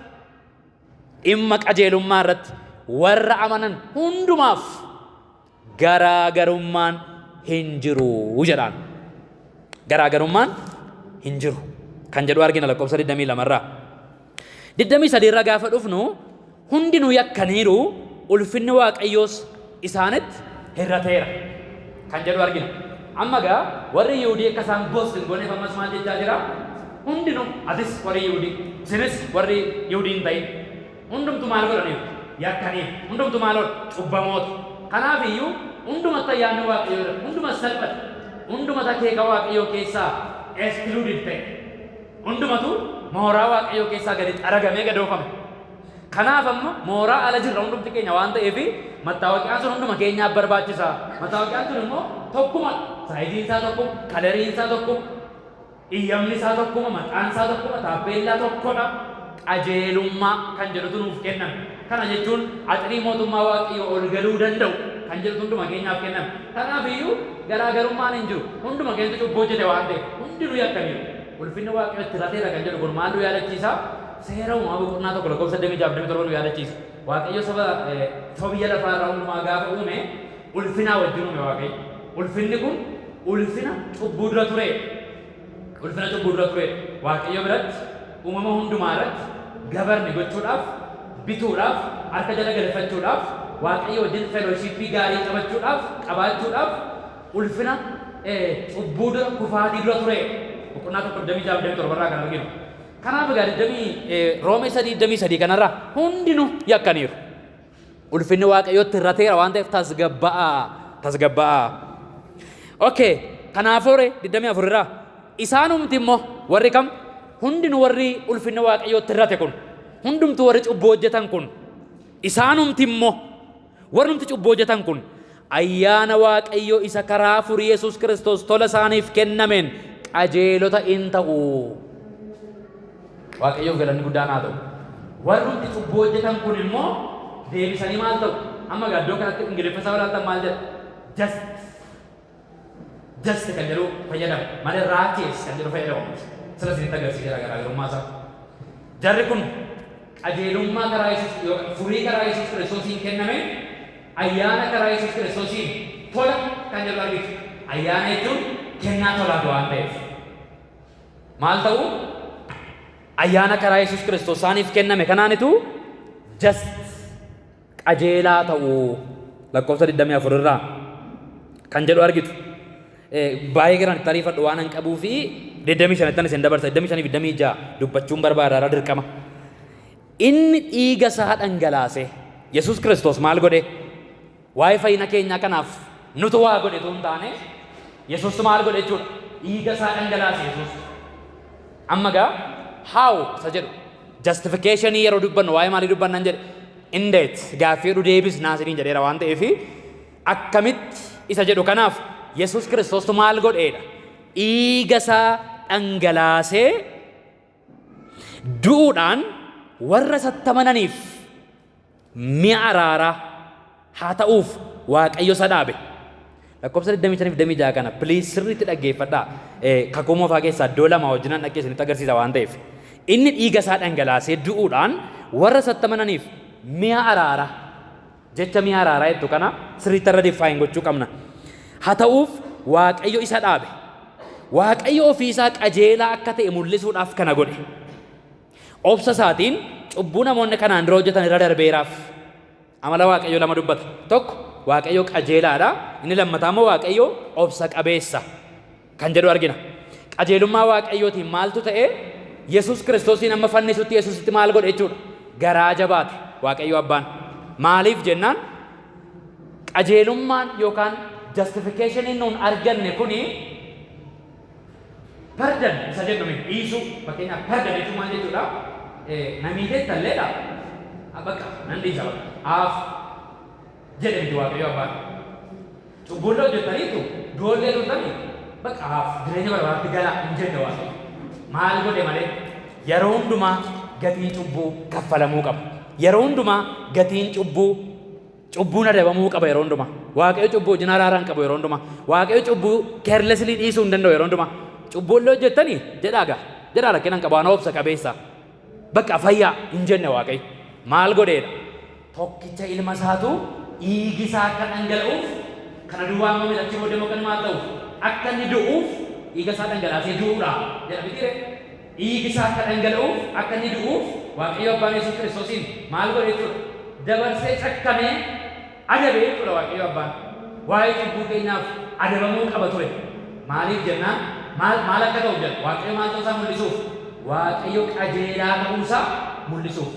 dhimma qajeelummaa irratti warra amanan hundumaaf garaagarummaan hin jiru jedhaan. Garaagarummaan hin jiru kan jedhu argina lakkoofsa 22 irraa. 23 irra gaafa dhufnu hundinuu yakkaniiru ulfinni waaqayyoos isaanitti hirrateera kan jedhu argina. Amma gaa warri Yihuudii akka isaan boostin gooneef ammas maal jechaa jira? Hundinuu atis warri Yihuudii isinis warri Yihuudii hin ta'in hundumtu maal godhaniif yakkaniif hundumtu maal cubbamoota. Kanaaf iyyuu hundumatti ayyaanni waaqayyoo hunduma salphate hundumata keeka waaqayyoo keessaa excluded ta'e hundumatu mooraa waaqayyoo keessaa gadi xaragamee gadoofame. Kanaaf amma mooraa ala jirra hundumti keenya waan ta'eef mattaawoqiyaan sun hunduma keenyaaf barbaachisa. Mattaawoqiyaan sun immoo tokkuma saayiziin isaa tokkuma kalariin isaa tokkuma iyyamni isaa tokkuma maqaan isaa tokkuma taappeellaa tokkodha. Qajeelummaa kan jedhutu nuuf kennan. Kana jechuun axrii mootummaa waaqayyoo ol galuu danda'u kan jedhutu hunduma keenyaaf kennan. Kanaaf iyyuu garaagarummaan hin jiru. Hunduma keenyatti cubbuu hojjete waan ta'eef hundinuu yakkaniiru. Ulfinni waaqayyoo itti rateera kan jedhu kun maal nu yaadachiisa? Seera uumaa boqonnaa tokko lakkoofsa 27 nu yaadachiisa. Waaqayyo saba biyya lafaa irraa hundumaa gaafa uume ulfinaa wajjin uume waaqayyo. Ulfinni kun ulfina cubbuu dura ture. Ulfina cubbuu dura ture. Waaqayyo biratti uumama hundumaa irratti gabarni gochuudhaaf, bituudhaaf, harka jala galfachuudhaaf, Waaqayyo wajjin fellowshippii gaarii qabaachuudhaaf ulfina cubbuu dura kufaatii dura ture. Boqonnaa 1:27 irraa kan arginu. Kanaaf egaa Roomee 3:23 kanarraa hundinuu yakkaniiru. Ulfinni Waaqayyootti irrateera waan ta'eef tasgabba'aa. Okay, kanaafuu 24 irraa isaanumti immoo warri kam hundinuu warri ulfinni Waaqayyootti irrate kun hundumtu warri cubbuu hojjetan kun isaanumti immoo warrumti cubbuu hojjetan kun ayyaana Waaqayyoo isa karaa furii Yesuus Kiristoos tola isaaniif kennameen qajeelota in ta'u. Waaqayyoof galanni guddaan haa ta'u. Warrumti cubbuu hojjetan kun immoo deebisanii maal ta'u? Amma iddoo kanatti Ingiliffaa walaaltan maal jedha? Just kan jedhu fayyadamu malee righteous kan jedhu fayyadamu. Sila isinitti agarsiisa garaagarummaa isaa. Jarri kun qajeelummaa karaa Yesuus yookaan furii karaa Yesuus Kiristoosiin kenname ayyaana karaa Yesuus Kiristoosiin tola kan jedhu argitu. Ayyaana jechuun kennaa tolaa waan ta'eef. Maal ta'u? Ayyaana karaa Yesuus Kiristoos isaaniif kenname kanaanitu just qajeelaa ta'u. Lakkoofsa 24 irraa kan jedhu argitu. Baay'ee garaan itti ariifadhu waan hin qabuu fi 25 tan isin dabarsa 25 dubbachuun barbaada dirqama. Inni dhiiga isaa dhangalaase Yesuus Kiristoos maal godhe? Waa'ee fayyina keenyaa kanaaf nutu waa godhe tun taane Yesuus maal godhe jechuudha? Dhiiga isaa dhangalaase Yesuus. Amma gaa how isa jedhu justification yeroo dubbannu waa'ee maalii dubbannan jedhe? Indeed gaaffii deebisnaa isiniin jedheera waan ta'eef akkamitti isa jedhu kanaaf Yesuus Kiristoostu maal godheedha? Dhiiga isaa dhangalaasee du'uudhaan warra isatti amananiif mi'a araaraa haa ta'uuf Waaqayyo isa dhaabe. Lakkoofsa 25 kana please sirriitti dhaggeeffadhaa. Kakuu moofaa keessaa iddoo lama wajjinan dhaqee isinitti agarsiisa waan ta'eef. Inni dhiiga isaa dhangalaasee du'uudhaan warra isatti amananiif mi'a araaraa jecha mi'a araaraa jettu kana sirriitti irra diffaayin gochuu qabna. Haa ta'uuf Waaqayyo isa dhaabe. Waaqayyo ofii isaa qajeelaa akka ta'e mul'isuudhaaf kana godhe. Obsa isaatiin cubbuu namoonni kanaan dura hojjetan irra darbeeraaf. Amala Waaqayyo lama dubbata. Tokko Waaqayyo qajeelaadha. Inni lammataa immoo Waaqayyo obsa qabeessa kan jedhu argina. Qajeelummaa Waaqayyootiin maaltu ta'e? Yesuus Kiristoosiin amma fannisutti Yesuusitti maal godhe jechuudha? Garaa jabaate Waaqayyo abbaan. Maaliif jennaan? Qajeelummaan yookaan justificationin nuun arganne kuni pardon isa jedhame dhiisuu fakkeenyaaf pardon jechuun maal jechuudha? Namiitee talleedha. Bakka nan dhiisa bakka. Haaf jedhe miti Waaqayyo abbaan. Cubbuulla hojjetaniitu doollee turtanii bakka haaf jireenya barbaadatti galaa hin jenne Waaqayyo. Maal godhe malee yeroo hundumaa gatiin cubbuu kaffalamuu qaba. Yeroo hundumaa gatiin cubbuun adabamuu qaba yeroo hundumaa. Waaqayyo cubbuu wajjin araaraan qabu yeroo hundumaa. Waaqayyo cubbuu carelessly dhiisuu hin danda'u yeroo hundumaa. Cubbuullee hojjettanii jedhaa rakkinaan qabu waan obsa qabeessa. Bakka fayyaa hin jenne Waaqayyo. Maal godheedha? Tokkicha ilma isaatu dhiigi isaa akka dhangala'uuf kana duwwaa amma midhachi booddee mokan maal ta'uuf akka inni du'uuf dhiiga isaa dhangalaasee du'uudha jedha bitire. Dhiigi isaa akka dhangala'uuf akka inni du'uuf Waaqayyo abbaan Yesuus Kiristoosiin maal godhe jechuudha? Dabarsee cakkamee adabee jechuudha Waaqayyo abbaan. Waa'ee cubbuu keenyaaf adabamuu qaba ture. Maaliif jennaan? Maal akka ta'uuf jedha? Waaqayyo maal ta'uusaa mul'isuuf? Waaqayyo qajeelaa ta'uusaa mul'isuuf.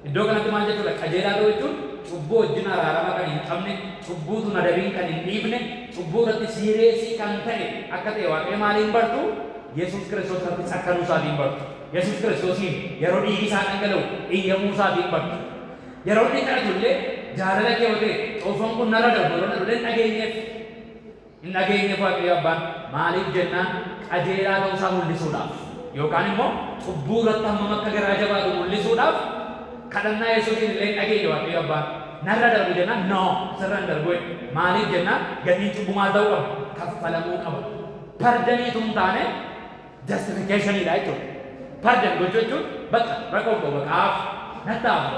Iddoo kanatti maal jechuudha? Qajeelaa ta'uu jechuun cubbuu wajjin araarama kan hin qabne, cubbuutu adabiin kan hin dhiifne, cubbuu irratti siireesii kan ta'e akka ta'e Waaqayyo maaliin bartu? Yesuus Kiristoos irratti cakkanuu isaatiin bartu. Yesuus Kiristoosiin yeroo dhiigi isaa dhangala'u iyyamuu isaatiin bartu. Yeroo inni kadhatullee jaalala kee yoo ta'e xoofoon kun narra darbu yeroo dhageenyeef hin dhageenyeef Waaqayyo abbaan maaliif jennaan qajeelaa ta'uusaa mul'isuudhaaf yookaan immoo cubbuu irratti hammam akka garaa jabaatu mul'isuudhaaf kadhannaa Yesuusiin illee hin dhageenye Waaqayyo abbaan narra darbu jennaan no sirra hin darbu maaliif jennaan gatiin cubbuu maal ta'uu qaba? Kaffalamuu qaba. Pardaniitu hin taane justificationidha jechuudha. Pardan gochuu jechuun bakka rakkoo koo bakka haaf nattaafu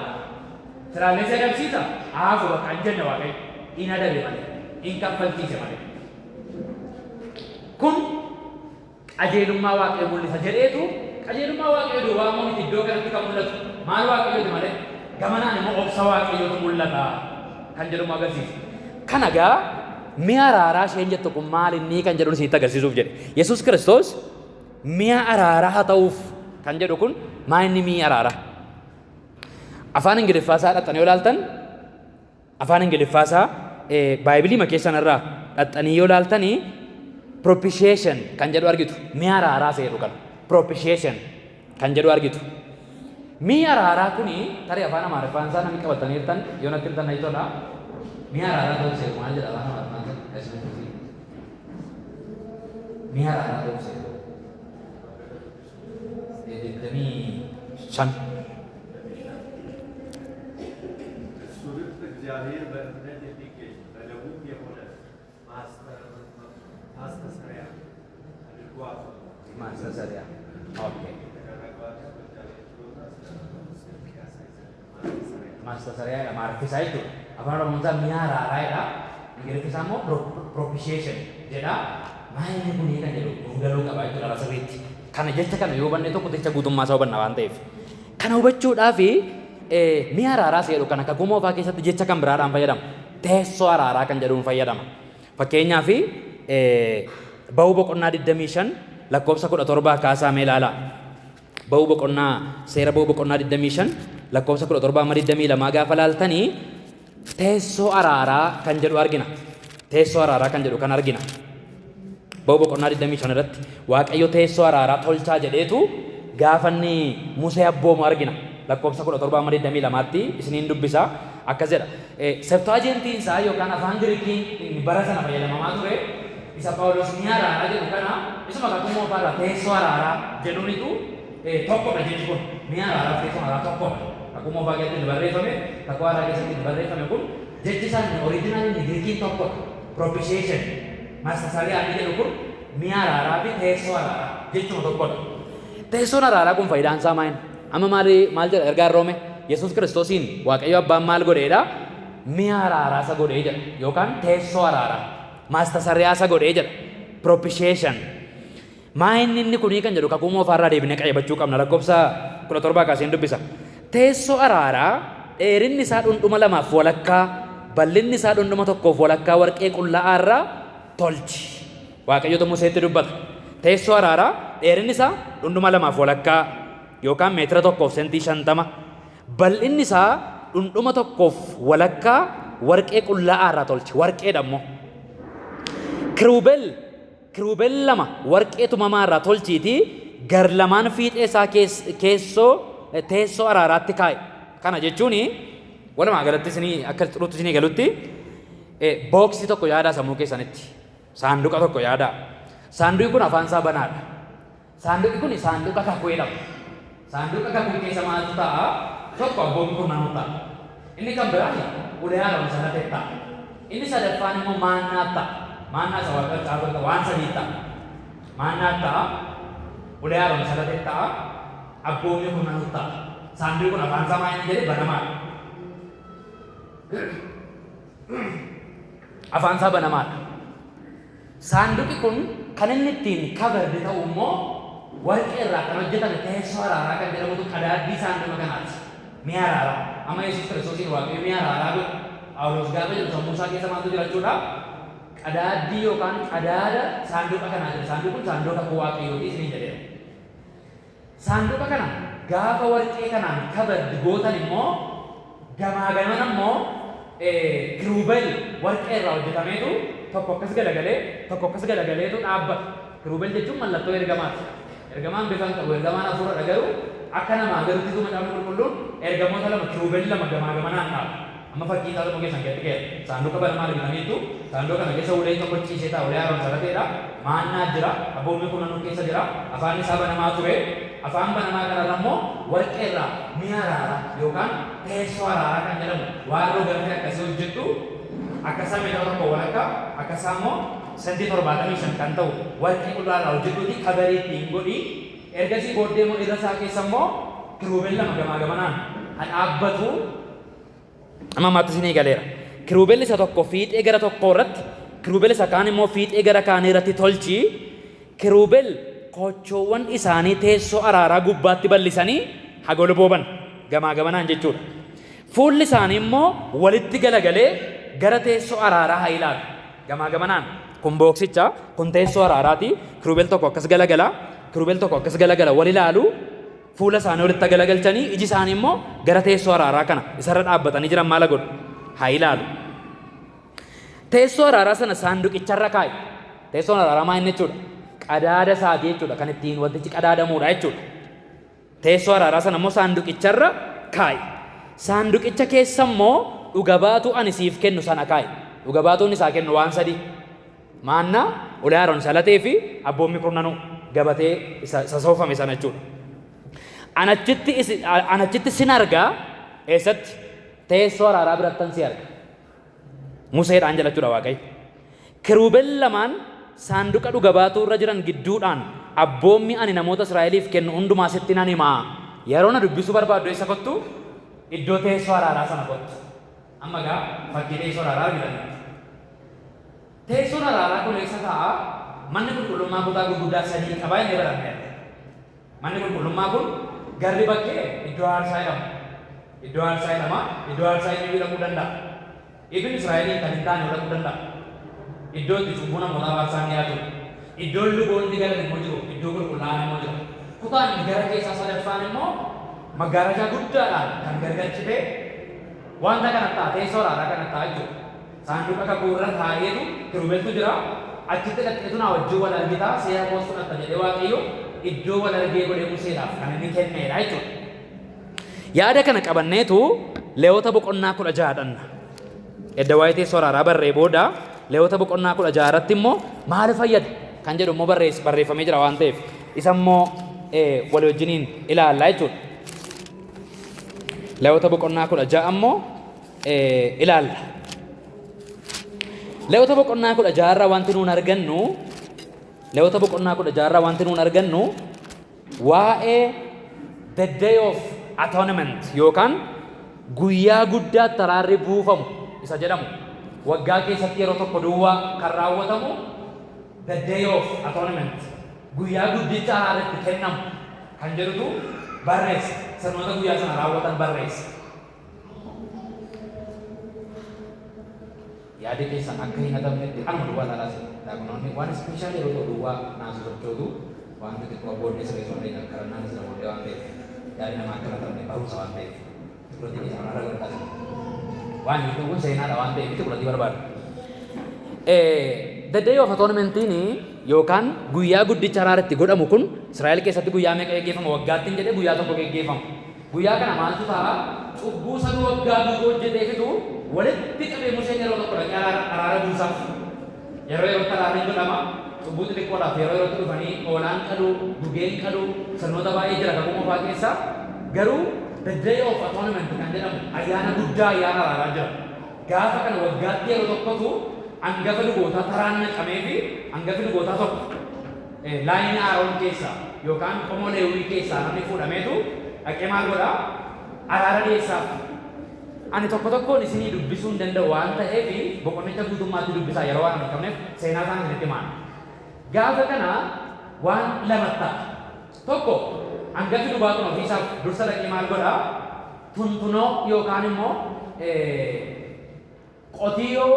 siraalee si adabsiisa haafu bakka hin jenne Waaqayyo hin adabe malee hin kaffalchiise malee. Kun qajeelummaa Waaqayyo mul'isa jedheetu qajeelummaa waaqayyoo duwwaa immoo miti iddoo kanatti kan mul'atu maal waaqayyooti malee gamanaan immoo obsa waaqayyootu mul'ata kan jedhu agarsiisa. Kana gaa mi'a araaraa isheen jettu kun maal inni kan jedhu sitti agarsiisuuf jedhe. Yesuus Kiristoos mi'a araaraa haa ta'uuf kan jedhu kun maa inni mi'a araaraa? Afaan Ingiliffaa isaa dhaxxanii yoo ilaaltan afaan Ingiliffaa isaa Baaybilii keessan irraa dhaxxanii yoo ilaaltanii propitiation kan jedhu argitu. Mi'a araaraa seeru kana. Propitiation kan jedhu argitu. Mi'a araaraa kuni tarii afaan Amaariffaan isaa namni qabatanii jirtan yoo natti hirtan na itola. Mi'a araaraa ta'uu seeru maal jedha afaan Amaariffaan isaa? Mi'a araaraa ta'uu seeru. Deddeemii shan. እግዚአብሔር በእምነት የሚገኝ በደቡብ የሆነ ማስተሰሪያ አድርጓል። ማስተሰሪያ ኦኬ። ማስተሰሪያ ማርክሳ ይቱ አፋን ኦሮሞታ ሚያ ራራይዳ እንግሊዝኛ ሞ ፕሮፒሺዬሽን ጀዳ ማይነ ኩኒ ከን ጀዱ ገሎ ቀባይቱ ራሰቤት ከነ ጀቸ ከነ ዮ በኔ ቶኮ ተቸ ጉቱማ ሰው በና ዋንቴፍ ከነ ሁበቹudhaaf mi'a araaraa seeru kana kakuu moofaa keessatti jecha kan biraadhaan fayyadama. Teessoo araaraa kan jedhuun fayyadama. Fakkeenyaaf Ba'uu boqonnaa 25 lakkoofsa 17 kaasaa mee ilaalaa. Ba'uu boqonnaa seera Ba'uu boqonnaa 25 lakkoofsa 17 amma 22 gaafa laaltanii teessoo araaraa kan jedhu argina. Teessoo araaraa kan jedhu kan argina. Ba'uu boqonnaa 25 irratti Waaqayyo teessoo araaraa tolchaa jedheetu gaafa inni Musee abboomu argina. lakkoofsa 17 amma 22tti isiniin dubbisa akkas jedha. Septuagintiin isaa yookaan afaan Giriikiin bara sana fayyadamamaa ture isa Phaawulos mi'a araaraa jedhu kana isuma kakuu moofaarraa teessoo araaraa jedhunitu tokkodha jechi kun mi'a araaraa teessoo araaraa tokkodha. Kakuu moofaa keessatti barreeffame kakuu haaraa keessatti barreeffame kun jechi isaan oriijinaaliin Giriikiin tokkodha. Propitiation maastasariyaa jedhu kun mi'a araaraa fi teessoo araaraa jechuma tokkodha. Teessoon araaraa kun faayidaan isaa maal? Amma maal jedha ergaan Roome Yesuus Kiristoosiin Waaqayyo abbaan maal godheedha? Mi'a araaraa isa godhee jedha yookaan teessoo araaraa maastasariyaa isa godhee jedha. Propitiation maa inni kunii kan jedhu kakuu moofaarraa deebinee qayyabachuu qabna. Lakkoofsa 17 kaaseen dubbisa. Teessoo araaraa dheerinni isaa dhundhuma 2 walakkaa bal'inni isaa dhundhuma 1 walakkaa warqee qullaa'aarraa tolchi. Waaqayyotu Museetti dubbata. Teessoo araaraa dheerinni isaa dhundhuma 2 walakkaa yookaan meetira 1 sentii 50 bal'inni isaa dhundhuma 1 walakkaa warqee qullaa'aarraa tolchi. Warqeedha immoo kiruubel 2 warqee tumamaarraa tolchiitii gar lamaan fiixee isaa keessoo teessoo araaraatti kaa'e. Kana jechuun walumaa galatti isinii akka xuruutti isinii galutti booksii tokko yaadaa sammuu keessanitti saanduqa tokko yaadaa. Saanduqi kun afaan isaa banaadha. Saanduqi kun saanduqa kakuu jedhama. Saanduqa kakuu keessa maaltu ta'a? Tokko abboommii kurnamu ta'a. Inni kan biraan ulee haaramu sana ta'a. Inni sadaffaan immoo maannaa ta'a. Maannaa isa waaqa caafata waan sadii ta'a. Maannaa ta'a. Ulee haaramu sana ta'a. Abboommii kurnamu ta'a. Saanduqi kun afaan isaa maal jedhee banamaadha. Afaan isaa banamaadha. Saanduqi kun kan inni ittiin kabarde ta'u immoo warqee irraa kan hojjetame teessoo araaraa kan jedhamutu qadaaddii saanduqa kanaati. Mi'a araaraa. Amma Yesuus Kiristoosiin Waaqayyo mi'a araaraa godhe. Phaawulos gaafa jedhu sammuu isaa keessa maaltu jira jechuudha? Qadaaddii yookaan qadaada saanduqa kanaa jira. Saanduqi kun saanduqa kakuu Waaqayyooti isiniin jedheera. Saanduqa kana gaafa warqee kanaan kabarde gootan immoo gamaa gamana immoo kiruubel warqee irraa hojjetameetu tokko akkas galagaleetu dhaabbata. Kiruubel jechuun mallattoo ergamaati. Ergamaan bifaan qabu ergamaan hafuuradha garuu akka namaa garuutti macaafa qulqulluun ergamoota 2 kiruubel 2 gamaa gamanaan dhaaba. Amma fakkii isaa tokko keessan keessatti keessa saanduqa banamaa argitaniittu saanduqa kana keessa ulee tokko ciisee ta'a ulee haaromsa lateedha. Maannaa jira abboommii kunneen keessa jira afaan isaa banamaa ture. Afaan banamaa kanarra immoo warqee irraa mi'a araaraa yookaan teessoo araaraa kan jedhamu waan rogartee akkasii hojjettu akkasii meetira tokko walakkaa akkasii immoo sentii 75 kan ta'u warqee qullaa'aa hojjetuuti kabarii ittiin godhi. Ergasii booddee immoo irra isaa keessa immoo kiruubel 2 gamaa gamanaan kan dhaabbatu amma maatti isinii galeera. Kiruubel isa tokko fiixee gara tokkoo irratti kiruubel isa kaan immoo fiixee gara kaanii irratti tolchi. Kiruubel kochoowwan isaanii teessoo araaraa gubbaatti bal'isanii hagolbooban gamaa gamanaan jechuudha. Fuulli isaanii immoo walitti galagalee gara teessoo araaraa haa ilaalu gamaa gamanaan. Kun booksicha, kun teessoo araaraati. Kiruubeel tokko akkas galagala, kiruubeel tokko akkas galagala wal ilaalu. Fuula isaanii walitti galagalchanii iji isaanii immoo gara teessoo araaraa kana isarra dhaabbatanii jiran maal godhu haa ilaalu. Teessoo araaraa sana saanduqicharra kaa'i. Teessoon araaraa maa inni jechuudha? Qadaada isaati jechuudha, kan ittiin wantichi qadaadamuudha jechuudha. Teessoo araaraa sana immoo saanduqicharra kaa'i. Saanduqicha keessa immoo dhuga baatu ani siif kennu sana kaa'i. Dhuga baatuun isaa kennu waan sadii. Maanna ulee Aroon salatee fi abboommi kurnanuu gabatee isa soofame sana jechuudha. Anachitti sin argaa eessatti? Teessoo araaraa birattan si arga. Museedhaan jala jechuudha Waaqayyo. Kiruubeel lamaan saanduqa dhuga baatuu irra jiran gidduudhaan abboommi ani namoota Israa'eliif kennu hundumaa sitti nan himaa. Yeroo na dubbisuu barbaaddu eessa kottu? Iddoo teessoo araaraa sana kottu. Amma gaa fakkii teessoo araaraa argitanii. Teessoon araaraa kun eessa ta'a? Manni qulqullummaa kutaa gurguddaa sadii qabaa inni baranneera. Manni qulqullummaa kun garri bakkee iddoo aarsaa jedhama. Iddoo aarsaa jedhama. Iddoo aarsaa inni dhaquu danda'a. Ibn Israa'eliin kan hin taane dhaquu danda'a. Iddoo itti cubbuu namootaa aarsaan dhiyaatu. Iddoon luboonni galan immoo jiru. Iddoo qulqullaa'aan immoo jira. Kutaan gara keessaa sadaffaan immoo magaalaa guddaadhaan kan gargalchitee wanta kana ta'a teessoo araaraa kana ta'a jechuudha. Saanduqa kakuu irra taa'eetu kiruubeeltu jira. Achitti dhaqxeetu naa wajjin wal argitaa seera koos fudhatta jedhee Waaqayyo iddoo wal argee godhee Museedhaaf kan inni kenneedha jechuudha. Yaada kana qabanneetu Lewwota boqonnaa 16 dhanna. Edda waa'ee teessoo araaraa barree booda Lewwota boqonnaa 16 irratti immoo maal fayyada kan jedhu immoo barreeffamee jira waan ta'eef isa immoo walii wajjiniin ilaallaa jechuudha. Lewwota boqonnaa 16 immoo ilaalla. Lewwota boqonnaa 16 irraa wanti nuun argannu Lewwota boqonnaa 16 irraa wanti nuun argannu waa'ee the day of atonement yookaan guyyaa guddaatti araarri buufamu isa jedhamu waggaa keessatti yeroo tokko duwwaa kan raawwatamu the day of atonement guyyaa guddicha araarritti kennamu kan jedhutu barreessa. Sirnoota guyyaa sana raawwatan barreessa. Yaada keessan akka hin hatamnetti anuma duwwaa talaas daaqonoonni waan ispeeshaal yeroo ta'u duwwaa naasu sochootu waan xixiqqoo booddee sirreessoonni karannaan isa booddee waan ta'eef yaadi namaa akka hatamne barumsa waan ta'eef xiqqootti keessa mana irra godhatan waan hiikuun seenaadha waan ta'eef xiqqootti barbaadu. The day of atonementiin yookaan guyyaa guddicha araarratti godhamu kun Israa'el keessatti guyyaa meeqa geggeeffama? Waggaattiin jedhee guyyaa tokko geggeeffama. Guyyaa kana maaltu ta'a? Cubbuu sana waggaa guutuu hojjeteefitu walitti qabee Museen yeroo tokko dhaqee araara buusaaf. Yeroo yerootti araarri godhama. Cubbuu xixiqqoodhaaf yeroo yerootti dhufanii hoolaan qaluu, gugeen qaluu, sirnoota baay'ee jira kakuu qofaa keessa. Garuu the day of atonement kan jedhamu ayyaana guddaa ayyaana araaraa jira. Gaafa kana waggaatti yeroo tokkotu hangafa lubootaa taraan naqamee fi hangafi lubootaa tokko laayina Aroon keessaa yookaan qomoo Leewwii keessaa namni fuudhameetu dhaqee maal godhaa? Araara dhiyeessaaf. Ani tokko tokkoon isinii dubbisuu hin danda'u waan ta'eef boqonnicha guutummaatti dubbisaa yeroo waan hin qabneef seenaa isaan isinitti himaa. Gaafa kana waan lama ta'a. Tokko hangafi lubaa kun ofiisaaf dursa dhaqee maal godhaa? Tuntunoo yookaan immoo qotiyyoo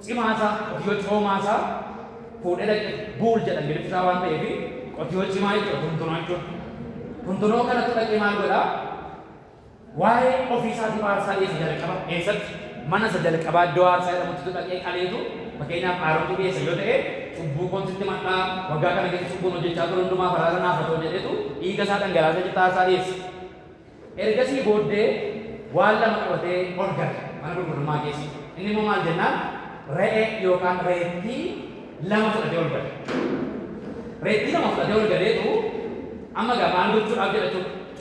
cimaasaa, qotiyyoo coomaasaa fuudhee dhaqee buul jedhan Ingiliffisaa waan ta'eef qotiyyoo cimaa jechuudha tuntunoo jechuudha. Tuntunoo kanatti dhaqee maal godhaa? Waa'ee ofiisaatiif aarsaa dhiyeessa jalqaba. Eessatti? Mana isa jalqabaa iddoo aarsaa jedhamutti dhaqee qaleetu fakkeenyaaf Aroontu dhiyeessa yoo ta'e cubbuu koonsitti maxxaa waggaa kana keessa cubbuun hojjechaa ture hundumaa faraara naafatoo jedhetu dhiiga isaa dhangalaasee citaa aarsaa dhiyeessa. Ergasii booddee waan lama qabatee ol gala mana qulqullummaa keessa. Inni immoo maal jennaan? Re'ee yookaan reettii lama fudhatee ol gala. Reettii lama fudhatee ol galeetu amma gaa maal gochuudhaaf jedha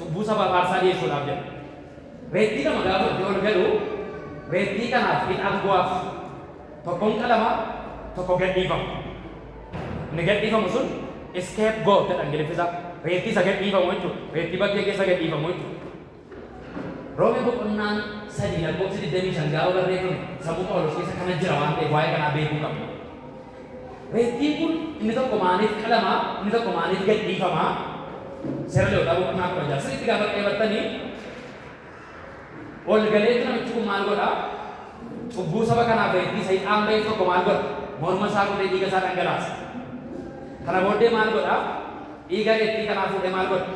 cubbuu sabaaf aarsaa dhiyeessuudhaaf jedha. Reettii lama gaafa fudhatee ol galu reettii kanaaf ixaaf bu'aaf tokkoon qalama tokko gadhiifama. Inni gadhiifamu sun scapegoat jedha Ingiliffisaa. Reettii isa gadhiifamu jechuudha. Reettii bakkee keessa gadhiifamu jechuudha. Roomee boqonnaan 3 lakkoofsi 25 gaafa barreeffame sammuu Phaawulos keessa kana jira waan ta'eef waa'ee kanaa beekuu qabna. Reettiin kun inni tokko maaliif qalama, inni tokko maaliif gadhiifama? Seera Lewwota boqonnaa 16 sirriitti gaafa qeebattanii ol galeetti namichi kun maal godha? Cubbuu saba kanaaf reettii Seexaan ba'eef tokko maal godha? Morma isaa godhee dhiiga isaa dhangalaasa. Kana booddee maal godha? Dhiiga reettii kanaa fuudhee maal godha?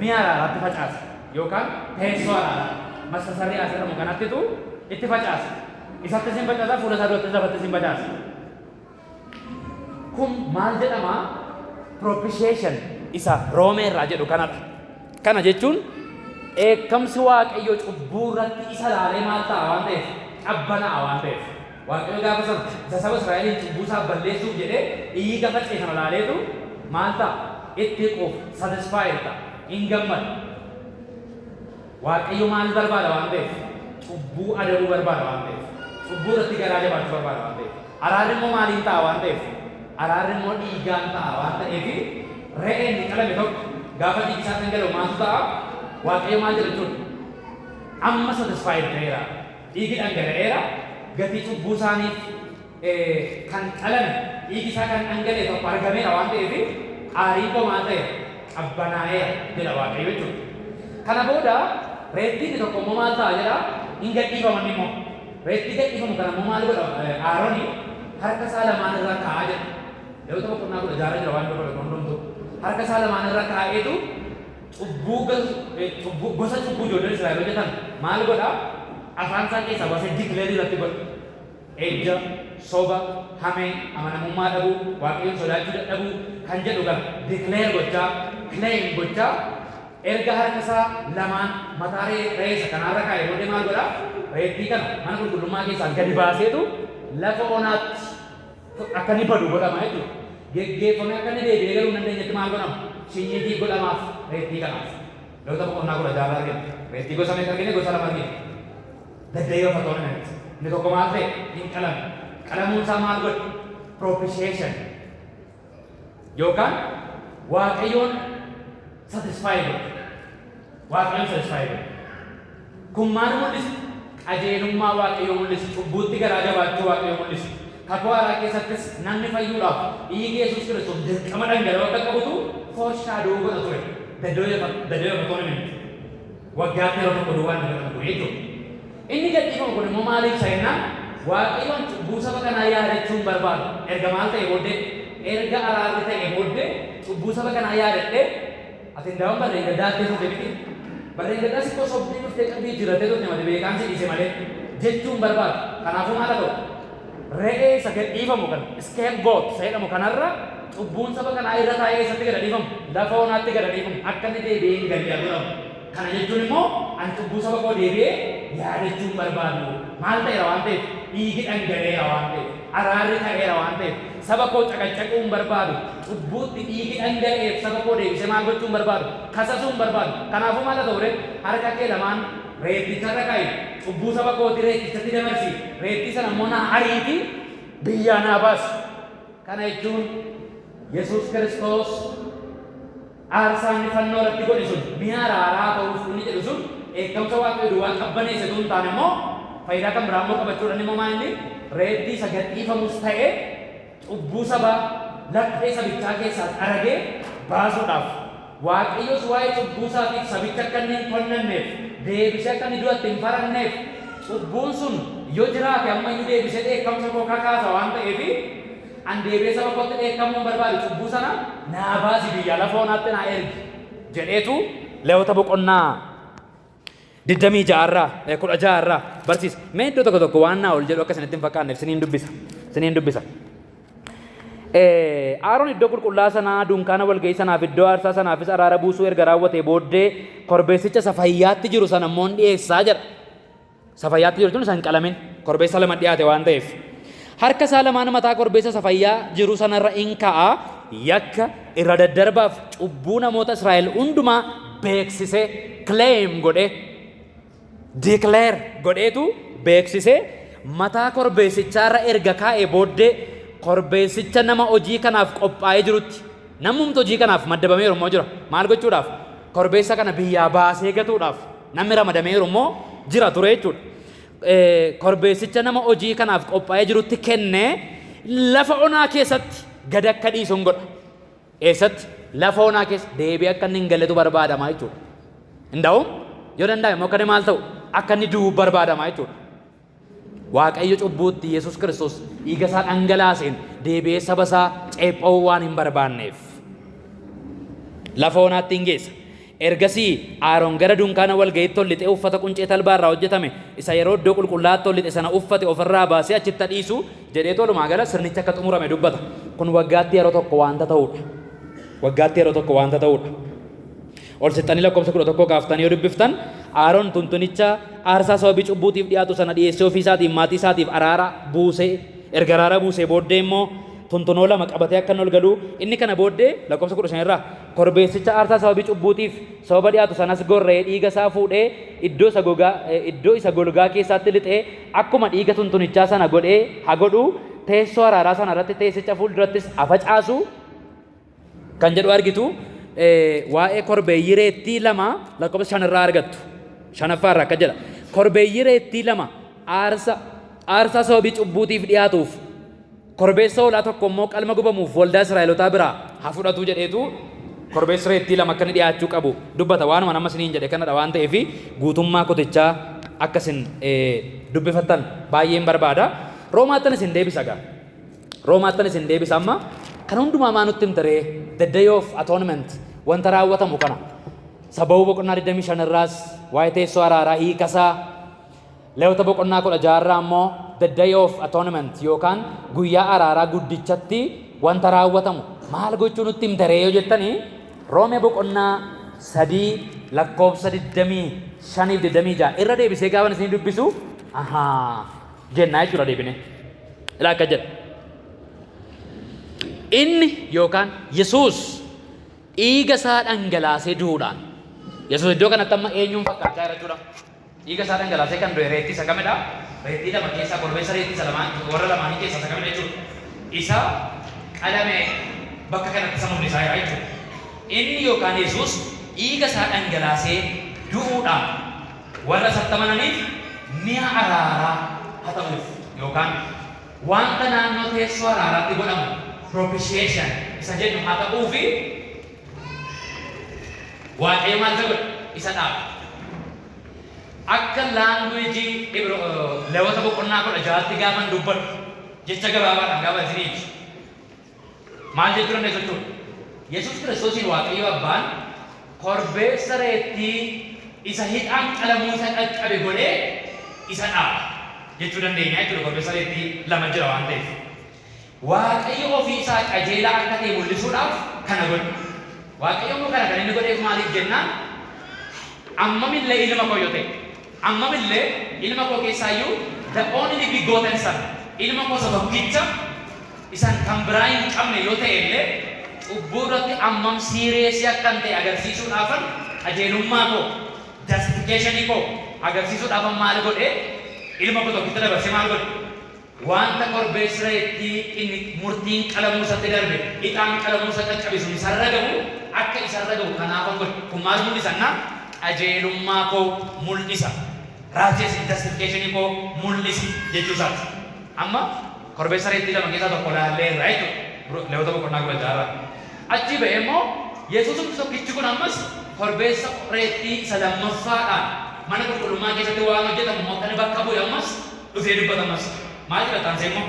Mi'a araaraatti facaasa yookaan teessoo araaraa masasarrii as jedhamu kanattitu itti facaasa. Isatti isin facaasa, fuula isaa duratti lafatti isin facaasa. Kun maal jedhama? Propitiation isa Roomee irraa jedhu kanadha. Kana jechuun eekkamsi Waaqayyoo cubbuu irratti isa laalee maal ta'a waan ta'eef qabbanaa waan ta'eef. Waaqayyo gaafa sana isa saba Israa'eliin cubbuu isaa balleessuuf jedhee dhiiga facee sana laaleetu maal ta'a? Itti quufa, satisfaayer ta'a, hin gammadu. Waaqayyo maal barbaada waan ta'eef? Cubbuu adabuu barbaada waan ta'eef. Cubbuu irratti garaa jabaachuu barbaada waan ta'eef. Araarri immoo maaliin ta'a waan ta'eef? Araarri immoo dhiigaan ta'a waan ta'eef re'een ni qalame tokko gaafa dhiigi isaa dhangala'u maaltu ta'a? Waaqayyo maal jedha jechuudha? Amma satisfaayer ta'eera. Dhiigi dhangala'eera. Gatii cubbuu isaaniif kan qalame dhiigi isaa kan dhangala'e tokko argameera waan ta'eef aarii koo maal ta'e? Qabbanaa'eera jedha Waaqayyo jechuudha. Kana booda reettiin tokko immoo maal ta'a jedha? Hin gadhiifaman immoo. Reettii gadhiifamu kana immoo maal godha? Aarooni harka isaa lamaan irra kaa'aa jedha. Lewwota boqonnaa 16 jira waan godhu hundumtu. Harka isaa lamaan irra kaa'eetu gosa cubbuu ijoolleen Israa'el hojjetan maal godha? Afaan isaa keessaa baasee dikleerii irratti godha. Ejja, soba, hamee, amanamummaa dhabuu, Waaqayyoon sodaachuu dadhabuu kan jedhu kan dikleer gochaa, claim gochaa erga harka isaa lamaan mataa reessa kanarra kaa'ee booddee maal godha? Reettii kana mana qulqullummaa keessaa gadi baaseetu lafa onaatti akka inni badu godhama jechuudha. Geggeeffamee akka inni deebi'ee galuu hin dandeenyetti maal godhama? Shinyiitii godhamaaf reettii kanaaf. Lewwota boqonnaa 16 argina. Reettii gosa meeqa argine? Gosa 2 argine. Deddeebifatoo namatti. Inni tokko maal ta'e? Hin qalame. Qalamuun isaa maal godhe? Propitiation. Yookaan Waaqayyoon satisfy godhe. Waaqayyoon satisfy godhe. Kun maal mul'isa? Qajeelummaa Waaqayyoo mul'isa. Cubbuutti garaa jabaachuu Waaqayyoo mul'isa. Kakuu haaraa keessattis namni fayyuudhaaf dhiigi Yesuus Kiristoos dirqama dhangala'oo akka qabutu foreshaadoo godha ture. Deddeebifatoo namatti. Waggaatti yeroo tokko duwwaan nama godhe jechuudha. Inni gadhiifamu kun immoo maaliif sa'ennaan Waaqayyoon cubbuu saba kanaa yaadachuun barbaadu. Erga maal ta'e booddee, erga araarri ta'e booddee cubbuu saba kanaa yaadadhee ati hindaa'uun barreen gaddaa keessatti miti. Barreen gaddaa sikkoo sobbii dhuftee qalbii jirratee turte malee beekaansi dhiise malee jechuun barbaadu. Kanaafuu maal ta'u? Re'ee isa gadhiifamu kan scapegoat isa jedhamu kanarra cubbuun saba kanaa irra taa'ee eessatti gadhiifamu? Lafa onaatti gadhiifamu akka inni deebi'ee hin galle godhamu. Kana jechuun immoo ani cubbuu saba koo deebi'ee yaadachuun barbaadu. Maal ta'eera waan ta'eef? Dhiigi dhangala'eera waan ta'eef. Araarri ta'eera waan ta'eef. Saba koo caqacaquun barbaadu. Cubbuutti dhiigi dhangala'eef saba koo deebisee maal gochuun barbaadu? Kasasuun barbaadu. Kanaafuu maal ta'u ree? Harka kee lamaan reetticharra kaa'i. Cubbuu saba kooti reettichatti dabarsi. Reettii sana immoo naa ariiti biyyaa naa baasi. Kana jechuun Yesuus Kiristoos aarsaan fannoo irratti godhe sun mi'a araaraa ta'uuf inni jedhu sun eekkamsa Waaqayyoo duwwaa qabbaneessatu hin taane immoo faayidaa kan biraa immoo qabachuudhaan immoo maal inni reettii isa gadhiifamus ta'e cubbuu sabaa laphee sabichaa keessaa aragee baasuudhaaf Waaqayyoos waa'ee cubbuu isaatiif sabicha akka inni hin konnanneef deebisee akka inni du'atti hin faranneef cubbuun sun yoo jiraate amma inni deebisee eekkamsa koo kakaasa waan ta'eef an deebi'ee saba kootti dheekkamuun barbaadu cubbuu sana naa baasi biyya lafa onaatti naa ergi jedheetu Lewwota boqonnaa 26 irraa barsiisa. Mee iddoo tokko tokko waan naa ol jedhu akka isinitti hin fakkaanneef siniin dubbisa. Aaroon iddoo qulqullaa sanaa dunkaana walga'ii sanaaf iddoo aarsaa sanaafis araara buusuu erga raawwatee booddee korbeessicha safayyaatti jiru sana immoo dhiyeessaa jedha. Safayyaatti jiru sun isa hin qalamin korbeessa lama dhiyaate waan ta'eef. Harka isaa lamaan mataa korbeessa safayyaa jiru sanarra in ka'a yakka irra daddarbaaf cubbuu namoota Israa'el hundumaa beeksisee claim godhee declare godheetu beeksisee mataa korbeessichaarra erga kaa'ee booddee korbeessicha nama hojii kanaaf qophaa'ee jirutti namumti hojii kanaaf maddabameeru immoo jira. Maal gochuudhaaf? Korbeessa kana biyyaa baasee gatuudhaaf namni ramadameeru immoo jira ture jechuudha. Korbeessicha nama hojii kanaaf qophaa'ee jirutti kennee lafa onaa keessatti gad akka dhiisuun godha. Eessatti lafa onaa keessa deebi'ee akka inni hin galletu barbaadama jechuudha. Hundaa'uun yoo danda'ame immoo akka inni maal ta'u akka inni du'u barbaadama jechuudha. Waaqayyo cubbuutti Yesuus Kiristoos dhiiga isaa dhangalaaseen deebi'ee saba isaa ceepha'uu waan hin barbaanneef lafa onaatti hin geessa. Ergasii Aaroon gara dunkaana walga'iitti ol lixee uffata quncee talbaa irraa hojjetame isa yeroo iddoo qulqullaa'aatti ol lixe sana uffate ofirraa baasee achitti dhiisu jedhee tolumaa gala sirnicha akka xumurame dubbata. Kun waggaatti yeroo tokko waanta ta'uudha. Waggaatti yeroo tokko waanta ta'uudha. Ol sixxanii lakkoofsa 11 kaaftanii yoo dubbiftan Aaroon tuntunicha aarsaa sababii cubbuutiif dhiyaatu sana dhiyeessee ofii isaatiin maatii isaatiif araara buusee erga araara buusee booddee immoo tuntunoo lama qabatee akka ol galuu inni kana booddee lakkoofsa 15 irraa korbeessicha aarsaa sababii cubbuutiif sababa dhiyaatu sanas gorra'ee dhiiga isaa fuudhee iddoo isa golgaa keessaatti lixee akkuma dhiiga tuntunichaa sana godhee haa godhu teessoo araaraa sana irratti teessicha fuuldurattis afacaasu kan jedhu argitu. Waa'ee korbeeyyii reettii lama lakkoofsa 5 irraa argattu. 5ffaa irraa akka jedha korbeeyyii reettii lama aarsaa sababii cubbuutiif dhiyaatuuf korbeessa hoolaa tokko immoo qalma gubamuuf waldaa Israa'elootaa biraa haa fudhatu jedheetu korbeessa reettii lama akka inni dhiyaachuu qabu dubbata. Waanuma nama isiniin jedhe kanadha waan ta'eef guutummaa kutichaa akka isin dubbifattan baay'een barbaada. Roomaattan isin deebisa gaa. Roomaattan isin deebisa amma kan hundumaa maa nutti himtaree the day of atonement wanta raawwatamu kana sababuu boqonnaa 25 irraas waa'ee teessoo araaraa hiikasaa Lewwota boqonnaa 16 irraa immoo the day of atonement yookaan guyyaa araaraa guddichatti wanta raawwatamu maal gochuu nutti himtaree yoo jettanii Roomee boqonnaa 3 lakkoofsa 25 fi 26 irra deebisee gaafa isin dubbisu jennaa jechuudha deebine ilaa akka jedha. Inni yookaan Yesuus dhiiga isaa dhangalaasee du'uudhaan Yesuus iddoo kanatti amma eenyuun fakkaachaa jira jechuudha. Dhiiga isaa dhangalaasee kan du'e reettii isa kamidha? Reettii lama keessaa korbeessa reettii isa lamaan warra lamaanii keessaa isa kamidha jechuudha. Isa qalame bakka kanatti isa mul'isaa jira jechuudha. Inni yookaan Yesuus dhiiga isaa dhangalaasee du'uudhaan warra isatti amananiif mi'a araaraa haa ta'uuf yookaan wanta naannoo teessoo araaraatti godhamu propitiation isa jennu haa ta'uu fi Waaqayyo maal isa godha isa dhaaba. Akka laanguweejii Lewwota boqonnaa 16tti gaafan dubbadhu jecha gabaabaadhaan gaafa isiniif maal jechuu dandeessu jechuudha. Yesuus Kiristoosiin Waaqayyo Abbaan korbeessa reettii isa hidhaan qalamuu isa qaqqabe godhee isa dhaaba jechuu dandeenya jechuudha. Korbeessa reettii lama jira waan ta'eef. Waaqayyo ofii isaa qajeelaa akka ta'e mul'isuudhaaf kana godhe. Waaqayyo immoo kana kan inni godheef maaliif jennaan ammamillee ilma koo yoo ta'e ammamillee ilma koo keessaayyuu the only begotten son ilma koo isa tokkicha isan kan biraa hin qabne yoo ta'e illee cubbuu irratti ammam siireesii akkan ta'e agarsiisuudhaafan qajeelummaa koo justificationii koo agarsiisuudhaafan maal godhe ilma koo tokkicha dabarsee maal godhe wanta korbeessa reettii inni murtiin qalamuu isatti darbe ixaan qalamuu isa qaqqabisu isarra gahu akka isarra gahu kanaafan godhe kun maal mul'isannaa qajeelummaa koo mul'isa righteous justificationii koo mul'isi jechuu isaati. Amma korbeessa reettii lama keessaa tokko laallee irraa jechuudha Lewwota boqonnaa 16 achi ba'e immoo Yesuus tokkichi kun ammas korbeessa reettii isa lammaffaadhaan mana qulqullummaa keessatti waan hojjetamu mootan bakka bu'e ammas dhufee dubbatamas maal jedhataan seemmoo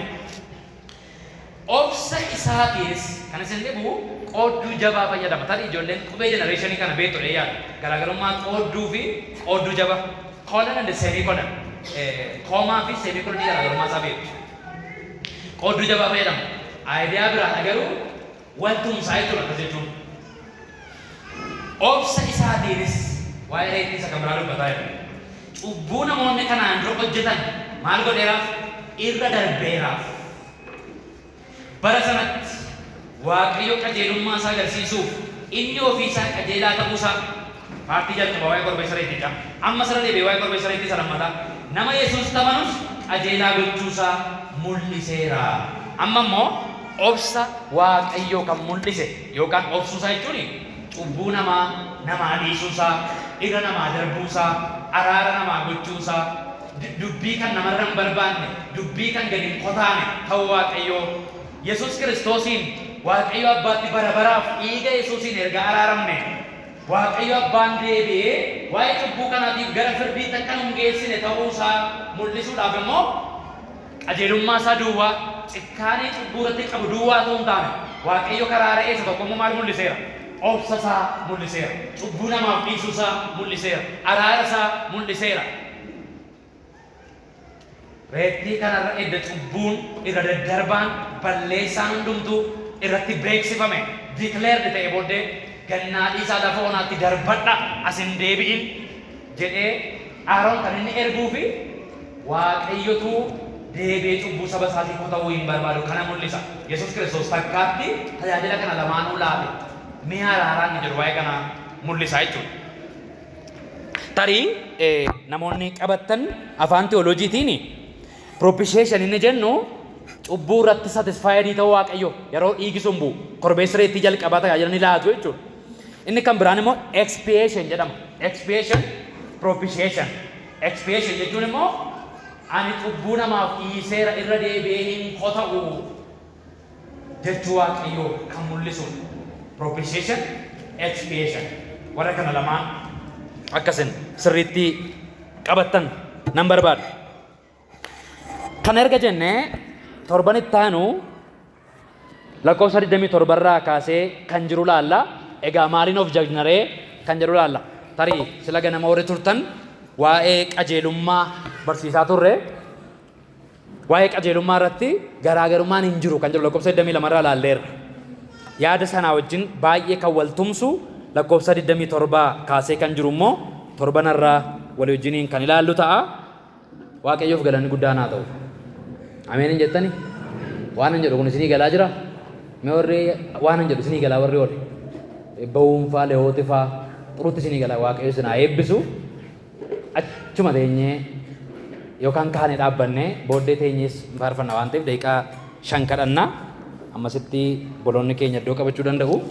obsa isaatiis kan isin dhibu qoodduu jabaa fayyadama. Tarii ijoolleen qubee jenereeshinii kana beektu yaadu garaagarummaa qoodduu fi qoodduu jabaa colon and semicolon koomaa fi semicolon garaagarummaa isaa beektu. Qoodduu jabaa fayyadama. Aayidiyaa biraan garuu wantumsaa jechuudha akkas jechuun. Obsa isaatiinis waa'ee reettii isa kan biraa dubbataa jiru. Cubbuu namoonni kanaan dura hojjetan maal godheeraaf irra darbeeraaf. Bara sanatti Waaqayyo qajeelummaa isaa agarsiisuuf inni ofii isaa qajeelaa ta'uusaa paartii jalqaba waa'ee korbeessa reettiidha. Amma sana deebi'ee waa'ee korbeessa reettii isa lammataa nama Yesuus tamanus qajeelaa gochuusaa mul'iseera. Amma immoo obsa Waaqayyoo kan mul'ise yookaan obsuusaa jechuun cubbuu namaa dhiisuusaa, irra namaa darbuusaa, araara namaa gochuusaa, dubbii kan namarra hin barbaanne, dubbii kan gadi hin qotaane ta'uu Waaqayyoo Yesuus Kiristoosiin Waaqayyo Abbaatti bara baraaf dhiiga Yesuusiin erga araaramne Waaqayyo Abbaan deebi'ee waa'ee cubbuu kanaatiif gara firdiitti akka nu hin geessine ta'uusaa mul'isuudhaaf immoo qajeelummaa isaa duwwaa cikkaanii cubbuu irratti qabu duwwaa ta'uu hin taane Waaqayyo karaa re'eessa tokkommoo maal mul'iseera? Obsa isaa mul'iseera. Cubbuu namaaf dhiisuu isaa mul'iseera. Araara isaa mul'iseera. Reettii kanarra edda cubbuun irra daddarbaan balleessaan hundumtuu irratti beeksifame declared ta'e booddee gannaa dhiisaa lafa onaatti darbadha as hin deebi'in jedhee Aaroon kan inni erguu fi Waaqayyotu deebi'ee cubbuu saba isaatiif ta'uu hin barbaadu kana mul'isa. Yesuus Kiristoos takkaatti tajaajila kana lamaanuu laate mi'a araaraan jedhu waa'ee kana mul'isa jechuudha. Tarii namoonni qabattan afaan teolojiitiin propitiation inni jennu cubbuu irratti satisfaayidii ta'uu Waaqayyo yeroo dhiigi sun bu'u korbeessa reettii jalqabaa tajaajila ni laatu jechuudha. Inni kan biraan immoo expiation jedhama. Expiation, propitiation. Expiation jechuun immoo ani cubbuu namaaf dhiiseera irra deebi'ee hin kota'u jechuu Waaqayyo kan mul'isu. Propitiation, expiation. Warra kana lamaan akkasin sirriitti qabattan nan barbaada. Kan erga jennee torban itti aanu lakkoofsa 27 irraa kaasee kan jiru laalla. Egaa maaliin of jajnaree kan jedhu laalla. Tarii sila ganama warri turtan waa'ee qajeelummaa barsiisaa turre. Waa'ee qajeelummaa irratti garaagarummaan hin jiru kan jedhu lakkoofsa 22 irraa laalleerra. Yaada sanaa wajjin baay'ee kan wal tumsu lakkoofsa 27 kaasee kan jiru immoo torbanarraa walii wajjiniin kan ilaallu ta'a. Waaqayyoof galanni guddaan haa ta'u. Ameen jettani? Waan hin jedhu kun isinii galaa jira? Mee warri waan hin jedhu isinii galaa warri oole? Ba'uunfaa leewwotifaa xurutti isinii galaa Waaqayyo isin haa eebbisu. Achuma teenyee yookaan kaanee dhaabbannee booddee teenyees faarfanna waan ta'eef daqiiqaa 5 kadhannaa. Ammasitti boloonni keenya iddoo qabachuu danda'u.